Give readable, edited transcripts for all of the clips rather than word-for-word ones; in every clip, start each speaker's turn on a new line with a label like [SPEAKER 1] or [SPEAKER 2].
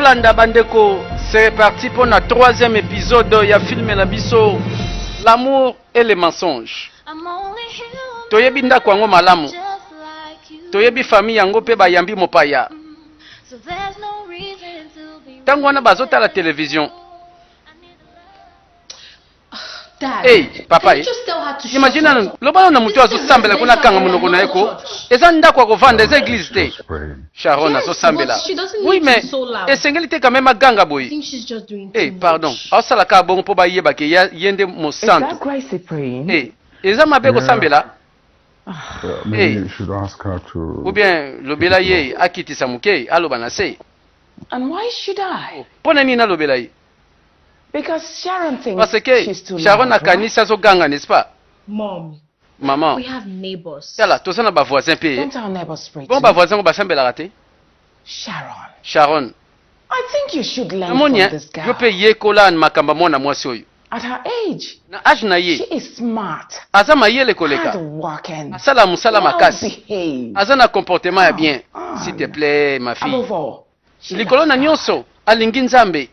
[SPEAKER 1] Tolanda bandeko, c'est parti pour notre troisième épisode. Il y a filmé la biso, l'amour et les mensonges. Toyebi ndako yango malamu. Toyebi famille yango pe bayambi mopaya. Tango wana bazota la télévision.
[SPEAKER 2] Dad,
[SPEAKER 1] Hey, papa, imagine lobana na mutu azosambela kuna kanga munoko na eko. Eza ndako akovanda eza église te. Sharon azosambela. Oui, mais esengeli te quand même aganga boy. Hey, pardon. Asala ka bongo po bayeba ke yende mo santo. Hey, eza mabe ko sambela.
[SPEAKER 3] Maybe you should ask her to.
[SPEAKER 1] Ou bien lobela ye akitisa muke aloba na se.
[SPEAKER 4] And why should I?
[SPEAKER 1] Pona nini lobela ye?
[SPEAKER 4] Because Sharon thinks
[SPEAKER 1] Parce que
[SPEAKER 4] she's too
[SPEAKER 1] Sharon
[SPEAKER 4] loud,
[SPEAKER 1] akanisa zo ganga, n'est-ce pas?
[SPEAKER 2] Mom,
[SPEAKER 1] Maman.
[SPEAKER 2] we have neighbors.
[SPEAKER 1] Yala, toza na ba voisin pe.
[SPEAKER 4] Don't our neighbors spray
[SPEAKER 1] Bon
[SPEAKER 4] too?
[SPEAKER 1] ba voisin ko basambela rate.
[SPEAKER 4] Sharon,
[SPEAKER 1] Sharon.
[SPEAKER 4] I think you should learn
[SPEAKER 1] Amonia,
[SPEAKER 4] from this girl.
[SPEAKER 1] yo pe ye kola na makamba mona mwasi oyo.
[SPEAKER 4] At her age,
[SPEAKER 1] Na age na
[SPEAKER 4] she
[SPEAKER 1] ye.
[SPEAKER 4] is smart,
[SPEAKER 1] Aza mayele koleka.
[SPEAKER 4] hardworking,
[SPEAKER 1] Asala musala
[SPEAKER 4] well
[SPEAKER 1] makasi.
[SPEAKER 4] behaved.
[SPEAKER 1] Aza na comportement ya bien.
[SPEAKER 4] Ah.
[SPEAKER 1] S'il te plaît, ma fille.
[SPEAKER 4] Above all, she
[SPEAKER 1] Likolo na
[SPEAKER 4] loves
[SPEAKER 1] nyonso alingi nzambe.
[SPEAKER 4] God.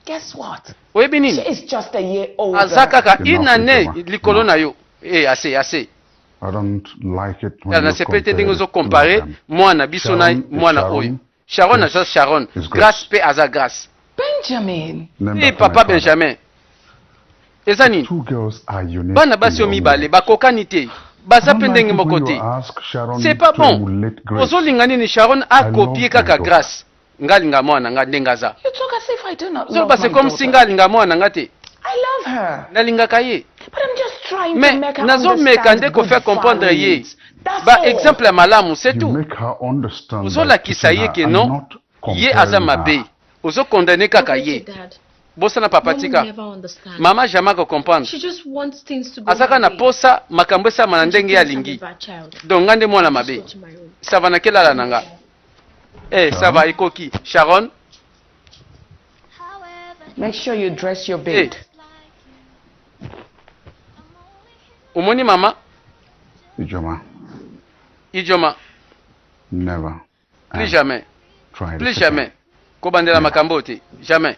[SPEAKER 4] Guess what?
[SPEAKER 1] Oyebi
[SPEAKER 4] She
[SPEAKER 1] nini?
[SPEAKER 4] is just a year older.
[SPEAKER 1] Aza kaka
[SPEAKER 3] Enough,
[SPEAKER 1] une année
[SPEAKER 3] Enough.
[SPEAKER 1] likolo na yo. Eh, assez.
[SPEAKER 3] I don't like it when
[SPEAKER 1] Yala na
[SPEAKER 3] you
[SPEAKER 1] sepete
[SPEAKER 3] compare
[SPEAKER 1] ndenge ozo
[SPEAKER 3] them.
[SPEAKER 1] compare mwana biso na
[SPEAKER 3] Sharon is
[SPEAKER 1] mwana
[SPEAKER 3] Sharon.
[SPEAKER 1] oyo. Sharon aza Sharon.
[SPEAKER 3] is
[SPEAKER 1] Grâce
[SPEAKER 3] grace.
[SPEAKER 1] pe aza grâce.
[SPEAKER 4] Benjamin,
[SPEAKER 3] Name
[SPEAKER 1] Eh,
[SPEAKER 3] that
[SPEAKER 1] papa
[SPEAKER 3] my father.
[SPEAKER 1] Benjamin. Eza nini?
[SPEAKER 3] Two girls are unique.
[SPEAKER 1] Bana
[SPEAKER 3] in
[SPEAKER 1] basi
[SPEAKER 3] their
[SPEAKER 1] yo
[SPEAKER 3] own
[SPEAKER 1] mibale
[SPEAKER 3] way.
[SPEAKER 1] bakokani te.
[SPEAKER 3] I
[SPEAKER 1] Baza
[SPEAKER 3] don't
[SPEAKER 1] pe
[SPEAKER 3] like
[SPEAKER 1] ndenge
[SPEAKER 3] it
[SPEAKER 1] moko
[SPEAKER 3] when you
[SPEAKER 1] te.
[SPEAKER 3] ask Sharon
[SPEAKER 1] C'est pas
[SPEAKER 3] to
[SPEAKER 1] bon.
[SPEAKER 3] emulate Grace.
[SPEAKER 1] Ozolinga nini Sharon akopie
[SPEAKER 3] love
[SPEAKER 1] kaka
[SPEAKER 3] my daughter.
[SPEAKER 1] grâce. Ngalinga mwana nga ndenge aza.
[SPEAKER 4] you talk as if I do not love
[SPEAKER 1] Zoloba
[SPEAKER 4] my
[SPEAKER 1] c'est comme
[SPEAKER 4] daughter.
[SPEAKER 1] si ngalinga mwana nga te.
[SPEAKER 4] I love her,
[SPEAKER 1] Nalingaka ye.
[SPEAKER 4] but I'm just trying to
[SPEAKER 1] Mais
[SPEAKER 4] make her
[SPEAKER 1] nazomeka nde
[SPEAKER 4] understand
[SPEAKER 1] kofaire
[SPEAKER 4] good
[SPEAKER 1] comprendre ye.
[SPEAKER 4] values. That's
[SPEAKER 1] Ba
[SPEAKER 4] all.
[SPEAKER 1] exemple ya malamu c'est
[SPEAKER 3] You
[SPEAKER 1] tout.
[SPEAKER 3] make her understand
[SPEAKER 1] Ozolakisa
[SPEAKER 3] that
[SPEAKER 1] ye
[SPEAKER 3] kissing
[SPEAKER 1] ke
[SPEAKER 3] her
[SPEAKER 1] non,
[SPEAKER 3] and not
[SPEAKER 1] ye aza
[SPEAKER 3] comparing
[SPEAKER 1] mabe.
[SPEAKER 3] her.
[SPEAKER 1] Ozokondane kaka
[SPEAKER 2] Okay,
[SPEAKER 1] ye.
[SPEAKER 2] Dad.
[SPEAKER 1] Bosana
[SPEAKER 2] Mom
[SPEAKER 1] papa
[SPEAKER 2] will
[SPEAKER 1] tika.
[SPEAKER 2] never understand.
[SPEAKER 1] Mama jamais ko comprendre.
[SPEAKER 2] She just wants things to go
[SPEAKER 1] Azaka
[SPEAKER 2] her
[SPEAKER 1] na
[SPEAKER 2] way.
[SPEAKER 1] posa makambo esama na
[SPEAKER 2] She
[SPEAKER 1] ndenge ya
[SPEAKER 2] thinks I'm a
[SPEAKER 1] lingi.
[SPEAKER 2] bad child.
[SPEAKER 1] Donc ngande mwana
[SPEAKER 2] Just
[SPEAKER 1] mabe.
[SPEAKER 2] go to my room.
[SPEAKER 1] Ça va na kelala nanga. Eh, ça va ekoki. Sharon.
[SPEAKER 4] Make sure you dress your
[SPEAKER 1] Eh.
[SPEAKER 4] bed.
[SPEAKER 1] Omoni mama.
[SPEAKER 3] Ijoma,
[SPEAKER 1] Ijoma.
[SPEAKER 3] never.
[SPEAKER 1] Plus
[SPEAKER 3] and
[SPEAKER 1] jamais.
[SPEAKER 3] try
[SPEAKER 1] Plus
[SPEAKER 3] this
[SPEAKER 1] jamais.
[SPEAKER 3] again.
[SPEAKER 1] Kobandela makambo te. Jamais.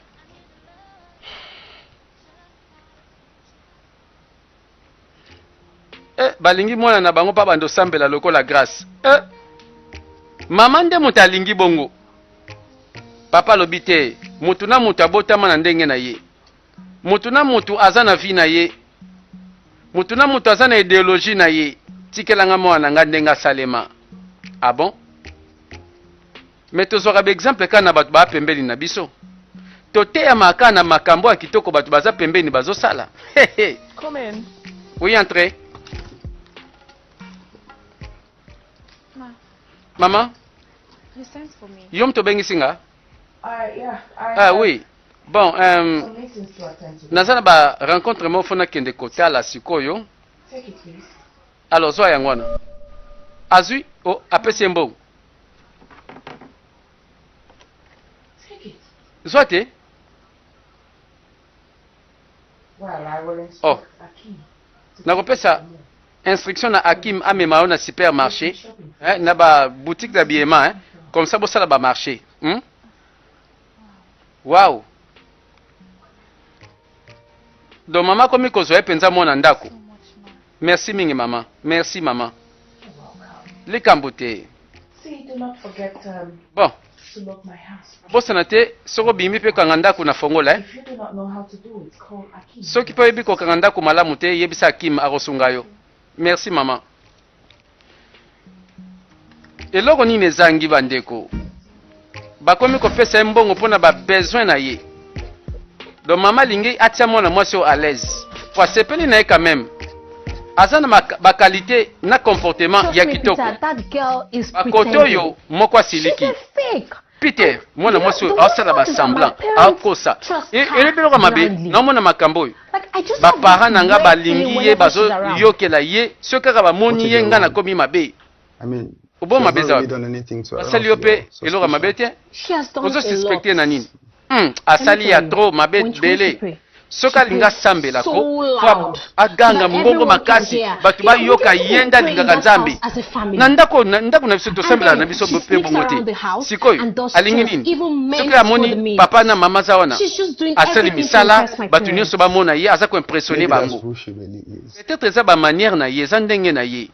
[SPEAKER 1] Balingi mwana na bango pa bando sambela lokola grâce. Mama nde moto alingi bongo. Papa lobi te, mutu na mutu abotama na ndenge na ye. Mutu na mutu aza na vie na ye. Mutu na mutu aza na idéologie na ye. Tikelanga mwana nga ndenge asalema. Ah bon? Mais tozwaka exemple kaka na bato baa pembeni na biso. Toteyamaka na makambo ya kitoko bato baza pembeni bazosala.
[SPEAKER 4] Come in.
[SPEAKER 1] Oui, entrez. Maman,
[SPEAKER 5] You sent for me.
[SPEAKER 1] yo mto bengisi nga?
[SPEAKER 4] Yeah,
[SPEAKER 1] Ah oui. Bon,
[SPEAKER 4] some meetings to attend to.
[SPEAKER 1] naza na ba rencontre mo fona kende kotala sikoyo.
[SPEAKER 4] Take it, please.
[SPEAKER 1] Alors zwa yango wana. Azwi, oh, apesi mbongo.
[SPEAKER 4] Take it.
[SPEAKER 1] Zwa te?
[SPEAKER 4] Well, I will instruct
[SPEAKER 1] Oh.
[SPEAKER 4] Akim.
[SPEAKER 1] Nakopesa instruction na Hakim amema yo na supermarché, na ba boutique d'habillement, comme ça bosala ba marché. Wow. Donc mama komi kozwa ye penza mona ndako.
[SPEAKER 5] So much, ma.
[SPEAKER 1] Merci mingi mama. Merci mama. Likambo te.
[SPEAKER 4] See, do not forget
[SPEAKER 1] Bon,
[SPEAKER 4] to lock my house.
[SPEAKER 1] bosana te soko bimi pe kanga ndako na fongola.
[SPEAKER 4] If you do not know how to do it, call Akim.
[SPEAKER 1] Soki pe yebi kokanga ndako malamu te yebisa Hakim akosunga yo. Merci mama. Eloko nini ezangi bandeko? Bakomi kopesa ye mbongo mpona ba besoin na ye. Donc mama lingi atia mwana mwasi oyo à l'aise. Po asepeli na ye quand même. Aza na ba qualité na comportement ya kitoko.
[SPEAKER 5] That girl is
[SPEAKER 1] Bakoto oyo moko asiliki.
[SPEAKER 5] fake.
[SPEAKER 1] Peter, mwana mwasi oyo asala ba semblant, akosa. Elebeloko mabe, naomona makambo oyo.
[SPEAKER 5] Like I just
[SPEAKER 1] Bapara na nga balingi ye bazo yokela ye, soki kaka bamoni ye nga nakomi mabe.
[SPEAKER 6] I mean,
[SPEAKER 1] Obo
[SPEAKER 6] she has
[SPEAKER 1] mabe
[SPEAKER 6] not
[SPEAKER 1] za
[SPEAKER 6] really done anything to
[SPEAKER 1] basali yo pe eloko mabe te.
[SPEAKER 5] She has done
[SPEAKER 1] Ozo
[SPEAKER 5] a
[SPEAKER 1] suspecte
[SPEAKER 5] lot.
[SPEAKER 1] na nini? Asali ya trop mabe
[SPEAKER 5] When she
[SPEAKER 1] bele.
[SPEAKER 5] pray,
[SPEAKER 1] soki alinga asambelako
[SPEAKER 2] so
[SPEAKER 1] po
[SPEAKER 2] loud
[SPEAKER 1] aganga
[SPEAKER 2] that
[SPEAKER 1] mbongo
[SPEAKER 2] everyone
[SPEAKER 1] makasi
[SPEAKER 2] can hear.
[SPEAKER 1] bato
[SPEAKER 2] You know,
[SPEAKER 1] bayoka
[SPEAKER 2] we
[SPEAKER 1] ye nde
[SPEAKER 2] pray in
[SPEAKER 1] alingaka
[SPEAKER 2] that
[SPEAKER 1] nzambe
[SPEAKER 2] house as a family.
[SPEAKER 1] na ndako na biso tosambela
[SPEAKER 2] And
[SPEAKER 1] na
[SPEAKER 2] then
[SPEAKER 1] biso
[SPEAKER 2] she
[SPEAKER 1] mpe
[SPEAKER 2] sneaks
[SPEAKER 1] bongo
[SPEAKER 2] around the
[SPEAKER 1] te
[SPEAKER 2] house
[SPEAKER 1] sikoyo
[SPEAKER 2] and does
[SPEAKER 1] alingi
[SPEAKER 2] chores,
[SPEAKER 1] nini
[SPEAKER 2] even meant
[SPEAKER 1] soki
[SPEAKER 2] for the
[SPEAKER 1] amoni
[SPEAKER 2] meat.
[SPEAKER 1] papa na mama aza wana
[SPEAKER 2] She's just doing
[SPEAKER 1] asali
[SPEAKER 2] everything to
[SPEAKER 1] misala
[SPEAKER 2] impress my
[SPEAKER 1] bato
[SPEAKER 2] parents.
[SPEAKER 1] nyonso bamona ye aza koimpressione
[SPEAKER 6] Maybe that's
[SPEAKER 1] bango
[SPEAKER 6] who she really is.
[SPEAKER 1] peut-être eza bamanière na ye eza ndenge na ye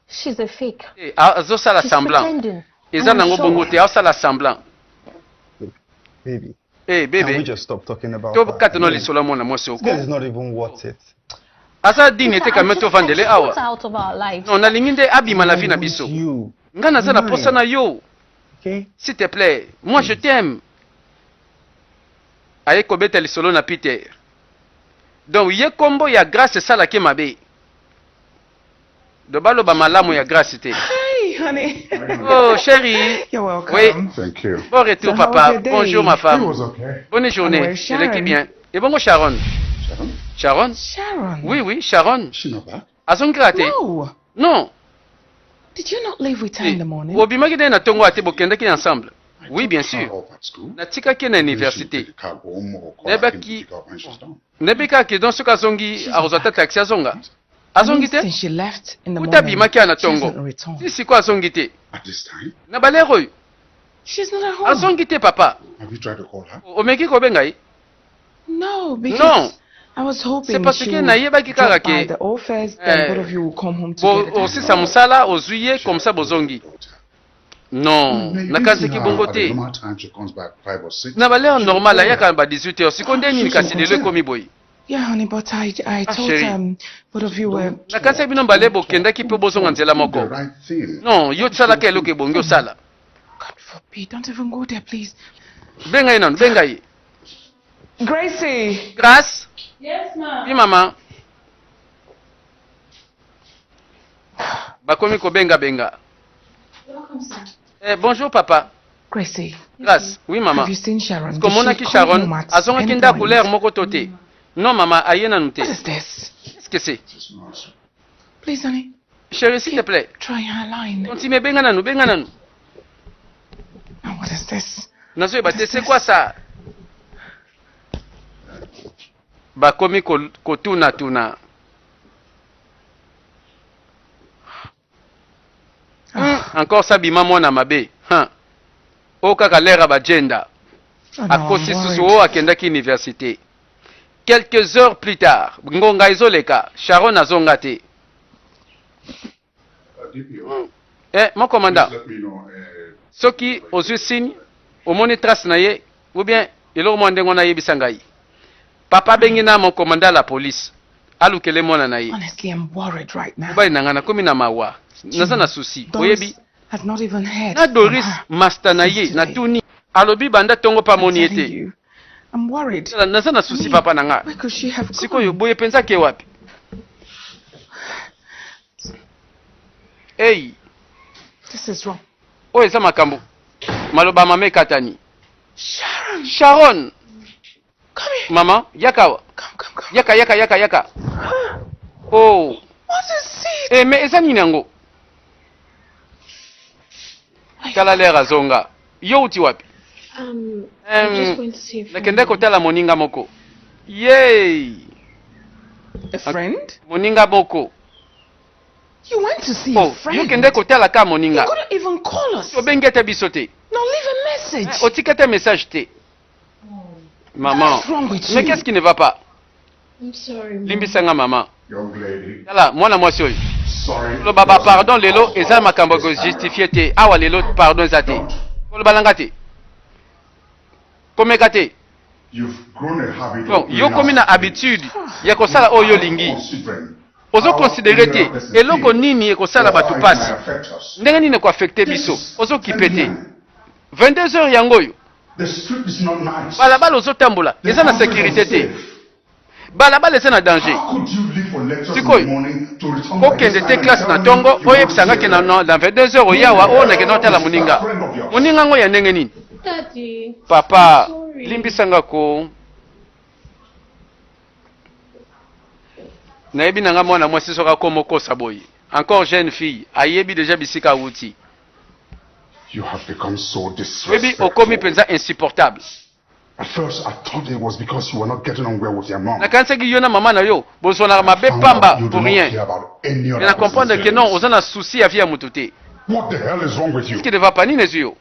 [SPEAKER 2] She's a fake.
[SPEAKER 1] azosala
[SPEAKER 2] She's
[SPEAKER 1] semblant
[SPEAKER 2] pretending.
[SPEAKER 1] eza
[SPEAKER 2] And I'm
[SPEAKER 1] nango
[SPEAKER 2] sure.
[SPEAKER 1] bongo te azosala semblant
[SPEAKER 6] Baby,
[SPEAKER 1] Eh
[SPEAKER 6] can we
[SPEAKER 1] bebe
[SPEAKER 6] just stop talking about
[SPEAKER 1] tokata no
[SPEAKER 6] her?
[SPEAKER 1] lisolo mwana mwasi
[SPEAKER 6] This girl
[SPEAKER 1] oko
[SPEAKER 6] is not even worth it.
[SPEAKER 1] aza dini ete kame tovandele
[SPEAKER 2] Put
[SPEAKER 1] awa
[SPEAKER 2] her out of our lives.
[SPEAKER 1] non nalingi nde abima la
[SPEAKER 6] I
[SPEAKER 1] vie na
[SPEAKER 6] want
[SPEAKER 1] biso
[SPEAKER 6] you,
[SPEAKER 1] nga naza na
[SPEAKER 6] Mine.
[SPEAKER 1] posa na yo
[SPEAKER 6] okay?
[SPEAKER 1] s'il te plaît moi je t'aime aye kobeta lisolo na Peter donc ye kombo ya grâce esalaki mabe do baloba malamu ya grâce te
[SPEAKER 7] Hey, honey.
[SPEAKER 1] oh chérie
[SPEAKER 7] You're welcome.
[SPEAKER 1] oui
[SPEAKER 3] Thank you.
[SPEAKER 1] bon retour
[SPEAKER 7] So how was
[SPEAKER 1] papa
[SPEAKER 7] your day?
[SPEAKER 1] bonjour ma
[SPEAKER 3] It
[SPEAKER 1] femme
[SPEAKER 3] was okay.
[SPEAKER 1] bonne journée
[SPEAKER 7] where's Sharon?
[SPEAKER 1] eleki bien et bongo Sharon
[SPEAKER 3] Sharon?
[SPEAKER 1] Sharon
[SPEAKER 7] Sharon.
[SPEAKER 1] oui oui Sharon
[SPEAKER 3] Is she not back?
[SPEAKER 1] azongika te
[SPEAKER 7] No.
[SPEAKER 1] non
[SPEAKER 7] Did you not leave with her in the morning?
[SPEAKER 1] obimaki nde na ntongo ate bokendaki ensemble
[SPEAKER 3] I
[SPEAKER 1] oui
[SPEAKER 3] dropped
[SPEAKER 1] bien
[SPEAKER 3] her
[SPEAKER 1] sûr
[SPEAKER 3] off at school.
[SPEAKER 1] natikaki na
[SPEAKER 3] Maybe she'll
[SPEAKER 1] université
[SPEAKER 3] take a cab home or call
[SPEAKER 1] Maybe
[SPEAKER 3] her in to
[SPEAKER 1] ki-
[SPEAKER 3] pick her up when she's done.
[SPEAKER 1] nebikaki donc soki azongi akozwa ta taxi azonga azongi te
[SPEAKER 7] Since she left in the
[SPEAKER 1] kuta
[SPEAKER 7] morning,
[SPEAKER 1] abimaki ya na
[SPEAKER 7] she hasn't
[SPEAKER 1] ntongo
[SPEAKER 7] returned.
[SPEAKER 1] si siko azongi te
[SPEAKER 3] At this time,
[SPEAKER 1] na balere oyo
[SPEAKER 7] She's not at home.
[SPEAKER 1] azongi te papa
[SPEAKER 3] have you tried to call her?
[SPEAKER 1] omeki kobenga ye
[SPEAKER 7] No, because
[SPEAKER 1] non
[SPEAKER 7] I was hoping
[SPEAKER 1] c'est parce
[SPEAKER 7] she
[SPEAKER 1] que
[SPEAKER 7] would
[SPEAKER 1] nayebaki kaka
[SPEAKER 7] drop by
[SPEAKER 1] ke
[SPEAKER 7] the old first, then
[SPEAKER 1] Eh,
[SPEAKER 7] both of you will come home together.
[SPEAKER 1] osisa mosala ozwi ye comme ça bozongi non
[SPEAKER 3] Maybe
[SPEAKER 1] nakanisaki
[SPEAKER 3] see her
[SPEAKER 1] bongo
[SPEAKER 3] at the
[SPEAKER 1] te
[SPEAKER 3] normal time she comes back 5 or 6.
[SPEAKER 1] na balere normal ayaka na ba 18 heures siko nde nini kasi lelo ekomi boye
[SPEAKER 7] Yeah, honey, but I
[SPEAKER 1] Ah,
[SPEAKER 7] thought
[SPEAKER 1] chérie.
[SPEAKER 7] both of you were.
[SPEAKER 1] nakanisaki bino mbale bokendaki mpe bozonga nzela
[SPEAKER 3] The
[SPEAKER 1] moko
[SPEAKER 3] right thing.
[SPEAKER 1] non yo tosalaka eloko ebongi osala
[SPEAKER 7] God forbid! Don't even go there, please.
[SPEAKER 1] benga ye nanu benga ye
[SPEAKER 7] Gracie.
[SPEAKER 1] grâce
[SPEAKER 4] Yes, ma'am.
[SPEAKER 1] oui mama bakomi kobenga benga
[SPEAKER 4] Welcome, sir.
[SPEAKER 1] bonjour papa
[SPEAKER 7] Gracie.
[SPEAKER 1] grâce oui mama
[SPEAKER 7] Have you seen Sharon? Did
[SPEAKER 1] komonaki
[SPEAKER 7] she come
[SPEAKER 1] Sharon
[SPEAKER 7] home at
[SPEAKER 1] azongaki
[SPEAKER 7] any
[SPEAKER 1] nde
[SPEAKER 7] point?
[SPEAKER 1] couleur moko to te non mama aye nanu te
[SPEAKER 7] What is this?
[SPEAKER 1] qu'est-ce que c'est
[SPEAKER 3] It's not.
[SPEAKER 7] Please, honey,
[SPEAKER 1] chérie s'il te plaît
[SPEAKER 7] try her line.
[SPEAKER 1] continue benga nanu
[SPEAKER 7] Now, what is this?
[SPEAKER 1] nazoyeba te c'est quoi ça bakomi kotunatuna encore sabima mwana mabe oyo kaka lere ya bagenda
[SPEAKER 7] Oh, no, I'm
[SPEAKER 1] akosi susu
[SPEAKER 7] worried.
[SPEAKER 1] oyo akendaki université quelques heures plus tard ngonga ezoleka Sharon azonga te
[SPEAKER 3] DPO,
[SPEAKER 1] mon commandant
[SPEAKER 3] please let me know.
[SPEAKER 1] soki ozwi signe omoni trace na ye ou bien eloko mwa ndenge wana ayebisa ngai papa abengi na mon commandant la police alukele mwana na ye
[SPEAKER 7] Honestly, I'm worried right now.
[SPEAKER 1] mobali na ngai nakomi na mawa naza na susi
[SPEAKER 7] Doris
[SPEAKER 1] oyebi
[SPEAKER 7] has not even heard
[SPEAKER 1] na
[SPEAKER 7] from
[SPEAKER 1] Doris
[SPEAKER 7] her.
[SPEAKER 1] master na ye
[SPEAKER 7] Since
[SPEAKER 1] na
[SPEAKER 7] today.
[SPEAKER 1] tuni alobi banda ntongo pa
[SPEAKER 7] I'm
[SPEAKER 1] moni ye
[SPEAKER 7] telling
[SPEAKER 1] te
[SPEAKER 7] you, I'm worried.
[SPEAKER 1] naza na susi
[SPEAKER 7] I mean,
[SPEAKER 1] papa na nga
[SPEAKER 7] Where could she have
[SPEAKER 1] sikoyo
[SPEAKER 7] gone?
[SPEAKER 1] boye penza ke wapi ei
[SPEAKER 7] This is wrong.
[SPEAKER 1] oyo eza makambo maloba mama ekatani
[SPEAKER 7] Sharon,
[SPEAKER 1] Sharon
[SPEAKER 7] come here.
[SPEAKER 1] mama yaka awa
[SPEAKER 7] Come.
[SPEAKER 1] yaka oh
[SPEAKER 7] What is it?
[SPEAKER 1] me eza nini yango tala lere azonga yo uti wapi
[SPEAKER 2] I'm
[SPEAKER 1] Em,
[SPEAKER 2] just going to see if
[SPEAKER 1] nakende kotala moninga moko ye
[SPEAKER 7] A friend?
[SPEAKER 1] moninga moko
[SPEAKER 7] You went to see
[SPEAKER 1] oh
[SPEAKER 7] a friend?
[SPEAKER 1] yo kende kotala ka
[SPEAKER 7] You
[SPEAKER 1] moninga
[SPEAKER 7] couldn't even call us.
[SPEAKER 1] obengi te biso te
[SPEAKER 7] No, leave a message.
[SPEAKER 1] otika te message te maman
[SPEAKER 7] What's wrong with
[SPEAKER 1] mais
[SPEAKER 7] you?
[SPEAKER 1] qu'est-ce qui ne va pas
[SPEAKER 2] I'm sorry, Mom.
[SPEAKER 1] limbisanga mama
[SPEAKER 3] Young lady,
[SPEAKER 1] tala mwana mwasi oyo
[SPEAKER 3] sorry.
[SPEAKER 1] koloba ba pardon lelo eza makambo ya kojustifie te awa lelo pardon eza te kolobalanga te komeka te
[SPEAKER 3] You've grown a habit
[SPEAKER 1] donc
[SPEAKER 3] of
[SPEAKER 1] yo komi na habitude ya kosala
[SPEAKER 3] doing
[SPEAKER 1] oyo
[SPEAKER 3] our
[SPEAKER 1] olingi
[SPEAKER 3] children.
[SPEAKER 1] ozokonsidere te
[SPEAKER 3] How will
[SPEAKER 1] eloko nini ekosala bato
[SPEAKER 3] it might
[SPEAKER 1] pasi
[SPEAKER 3] affect us?
[SPEAKER 1] ndenge nini ekoaffecte biso ozokipe te
[SPEAKER 3] 29.
[SPEAKER 1] 22 heures yango oyo
[SPEAKER 3] The street is not nice.
[SPEAKER 1] balabala ozotambola
[SPEAKER 3] The
[SPEAKER 1] eza na
[SPEAKER 3] country
[SPEAKER 1] sécurité
[SPEAKER 3] is
[SPEAKER 1] te
[SPEAKER 3] safe.
[SPEAKER 1] balabala eza na danger
[SPEAKER 3] How could you leave for lectures in
[SPEAKER 1] Sikoyo,
[SPEAKER 3] the morning to return by
[SPEAKER 1] kokende
[SPEAKER 3] this
[SPEAKER 1] te
[SPEAKER 3] time and
[SPEAKER 1] classe
[SPEAKER 3] tell
[SPEAKER 1] na
[SPEAKER 3] me
[SPEAKER 1] ntongo
[SPEAKER 3] you want to
[SPEAKER 1] oyebisanga
[SPEAKER 3] see
[SPEAKER 1] ke
[SPEAKER 3] a
[SPEAKER 1] na 22 heures oyawa oyo nakende otala moninga moninga ngo ya ndenge nini
[SPEAKER 2] Daddy.
[SPEAKER 1] papa
[SPEAKER 2] Sorry.
[SPEAKER 1] limbisanga ko nayebi nanga mwana mwasi soki akoma okosa boye encore jeune fille ayebi deja bisika awuti
[SPEAKER 3] You have become so
[SPEAKER 1] oyebi
[SPEAKER 3] disrespectful.
[SPEAKER 1] okomi mpenza insupportable
[SPEAKER 3] At first, I thought it was because you were not getting on well with your mom.
[SPEAKER 1] nakanisaki yo na mama na yo bozonaka mabe
[SPEAKER 3] Found
[SPEAKER 1] pamba
[SPEAKER 3] out you do
[SPEAKER 1] pour
[SPEAKER 3] not
[SPEAKER 1] rien.
[SPEAKER 3] care about any
[SPEAKER 1] Mais
[SPEAKER 3] other
[SPEAKER 1] na comprendre
[SPEAKER 3] person's
[SPEAKER 1] que non,
[SPEAKER 3] feelings.
[SPEAKER 1] oza na souci ya vie ya mutu te.
[SPEAKER 3] What the hell is wrong with you?
[SPEAKER 1] Ce qui ne va pas nini ezu yo.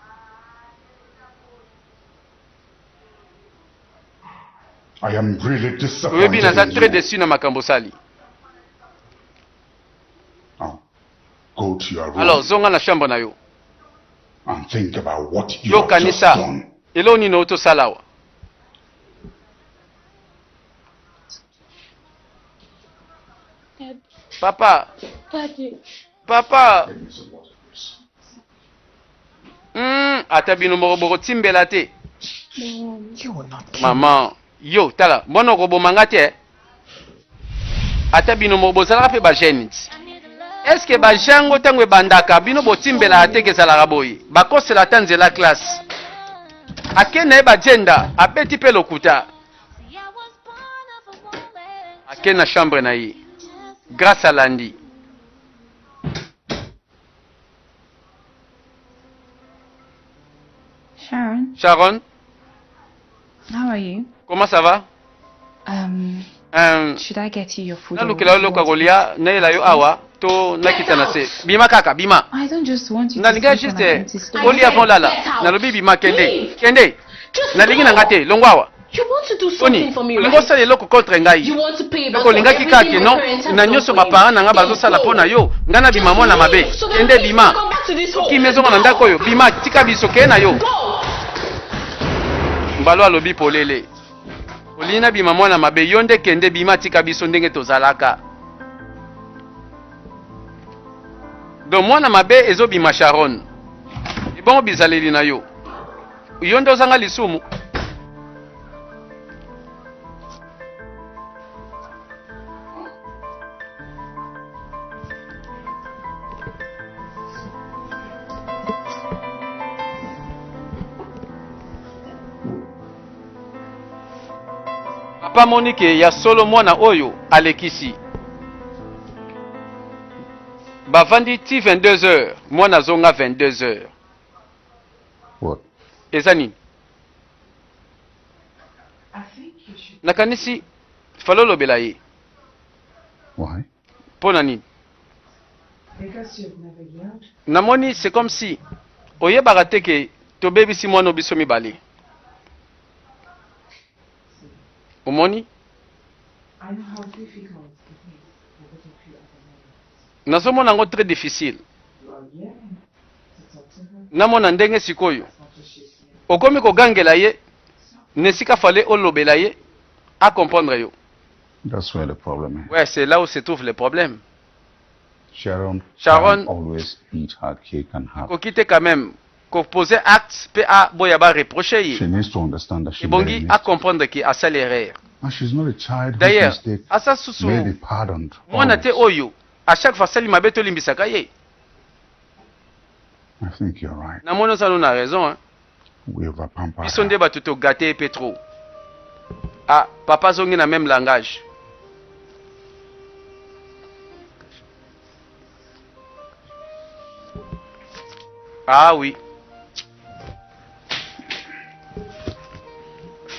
[SPEAKER 3] I am really
[SPEAKER 1] Oyebi
[SPEAKER 3] disappointed
[SPEAKER 1] naza
[SPEAKER 3] in
[SPEAKER 1] très
[SPEAKER 3] you.
[SPEAKER 1] déçu na makambo sali.
[SPEAKER 3] Now, go to your room
[SPEAKER 1] Alors zonga na chambre na yo.
[SPEAKER 3] and think about what you
[SPEAKER 1] Yo
[SPEAKER 3] have just
[SPEAKER 1] kanisa.
[SPEAKER 3] done.
[SPEAKER 1] Elo nini otosala awa.
[SPEAKER 2] Dad,
[SPEAKER 1] Papa,
[SPEAKER 2] Daddy.
[SPEAKER 1] papa.
[SPEAKER 3] Give me some water, please.
[SPEAKER 1] Ata bino moko timbela te.
[SPEAKER 2] Mom.
[SPEAKER 7] You will not kill
[SPEAKER 1] Maman, yo tala, mwana kobomanga te. Ata bino moko bozalaka pe ba gene. Est-ce que ba jango tango ebandaka bino botimbela ate kezalaka boye. Bakosela ta nzela classe. Ake na ye bajenda abeti pe lokuta. Ake na chambre na ye. Grâce à Landy.
[SPEAKER 8] Sharon,
[SPEAKER 1] Sharon,
[SPEAKER 8] how are you?
[SPEAKER 1] comment ça va?
[SPEAKER 8] Should I get you your food? or
[SPEAKER 1] Nalukela yo loka kolia na yela yo awa to nakita na se. Bima kaka, bima.
[SPEAKER 8] I don't just want you to
[SPEAKER 1] Nalinga
[SPEAKER 8] sleep on
[SPEAKER 1] juste
[SPEAKER 8] an empty stomach.
[SPEAKER 1] kolia von lala. Nalobi bima kende. Kende. Nalingi na ngate longwawa.
[SPEAKER 2] You want to do
[SPEAKER 1] Oni,
[SPEAKER 2] something for me,
[SPEAKER 1] olingo
[SPEAKER 2] right?
[SPEAKER 1] sala eloko contre ngai.
[SPEAKER 2] You want to pay back
[SPEAKER 1] Loko linga
[SPEAKER 2] for
[SPEAKER 1] kikaki
[SPEAKER 2] everything
[SPEAKER 1] no
[SPEAKER 2] my parents have
[SPEAKER 1] na
[SPEAKER 2] done
[SPEAKER 1] nyoso
[SPEAKER 2] for you.
[SPEAKER 1] bapara na nga
[SPEAKER 2] Then
[SPEAKER 1] bazosala
[SPEAKER 2] go.
[SPEAKER 1] pona yo. Ngana bima mwana mabe.
[SPEAKER 2] So that
[SPEAKER 1] Kende
[SPEAKER 2] you
[SPEAKER 1] bima.
[SPEAKER 2] come back to this home.
[SPEAKER 1] Kimezonga na ndako yo. Bima tika biso ke na yo.
[SPEAKER 2] Go.
[SPEAKER 1] Mbalo alobi polele. Olina bima mwana mabe yonde kende bima tika biso ndenge tozalaka. Donc mwana mabe ezobima Sharon. Ibongo bizaleli na yo. Yonde ozanga lisumu. Papa Monique ya solo mwana oyo alekisi. Bavandi ti 22h, mwana zonga 22h.
[SPEAKER 3] What?
[SPEAKER 1] Eza nini? Nakanisi falolobela ye.
[SPEAKER 3] Why?
[SPEAKER 1] Pona nini? Namoni c'est comme si oyebaka te ke tobebisi mwana biso mibale. Omoni? Nazomona ngo très difficile. Namona ndenge sikoyo. Okomi kogangela ye, nesika fale olobela ye, à comprendre yo.
[SPEAKER 3] That's where the problem is.
[SPEAKER 1] Ouais, c'est là où se trouve le problème.
[SPEAKER 3] Sharon
[SPEAKER 1] Sharon-
[SPEAKER 3] can always eat her cake and have.
[SPEAKER 1] Kokite quand même, ko poser acte, pe a boyaba reprocher
[SPEAKER 3] She
[SPEAKER 1] ye.
[SPEAKER 3] needs to understand that she made a
[SPEAKER 1] Ibongi à
[SPEAKER 3] mistake.
[SPEAKER 1] comprendre que a sali erreur.
[SPEAKER 3] And she's not a child whose
[SPEAKER 1] D'ailleurs,
[SPEAKER 3] mistake
[SPEAKER 1] asa susu,
[SPEAKER 3] may be pardoned.
[SPEAKER 1] mwana te
[SPEAKER 3] always.
[SPEAKER 1] oyo, à chaque fois sali mabe to limbisaka ye.
[SPEAKER 3] I think you're right.
[SPEAKER 1] Na mono sa na raison, hein.
[SPEAKER 3] We overpamper
[SPEAKER 1] Biso
[SPEAKER 3] her.
[SPEAKER 1] nde batu to gâter pe trop. Ah, papa zongi na même langage. Ah oui.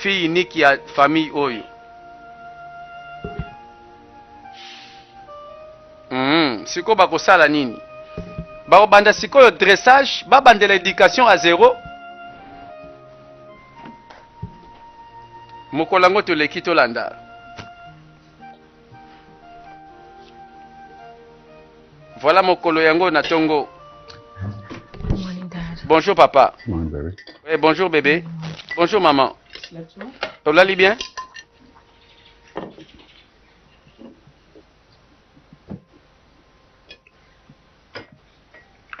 [SPEAKER 1] Fille unique ya famille oyo. Siko bakosala nini? Bakobanda sikoyo dressage, babandela éducation à zéro. Mokolango toleki tolanda. Voilà mokolo yango na tongo.
[SPEAKER 8] Good morning, Dad.
[SPEAKER 1] Bonjour papa.
[SPEAKER 3] Come on, baby.
[SPEAKER 1] Oui, bonjour bébé. Bonjour maman. Tolali bien?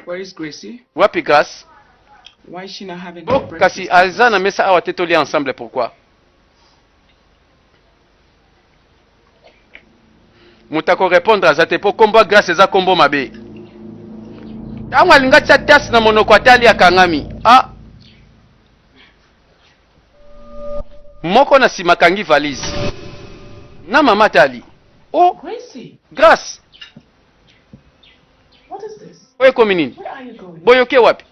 [SPEAKER 7] Where is Gracie?
[SPEAKER 1] Wapi Grace?
[SPEAKER 7] Why is she not having
[SPEAKER 1] Bo
[SPEAKER 7] her breakfast?
[SPEAKER 1] kasi aza na mesa awa te tolia ensemble pourquoi? Mutako répondre aza te po kombo Grace eza kombo mabe. Tango alinga tia tasse na monoko atali akangami. Ah. Moko na sima kangi valise. Na mama tali. Oh,
[SPEAKER 7] Gracie,
[SPEAKER 1] Grace.
[SPEAKER 7] what is this?
[SPEAKER 1] Oye komi nini?
[SPEAKER 7] Where are you going?
[SPEAKER 1] Boyoke wapi?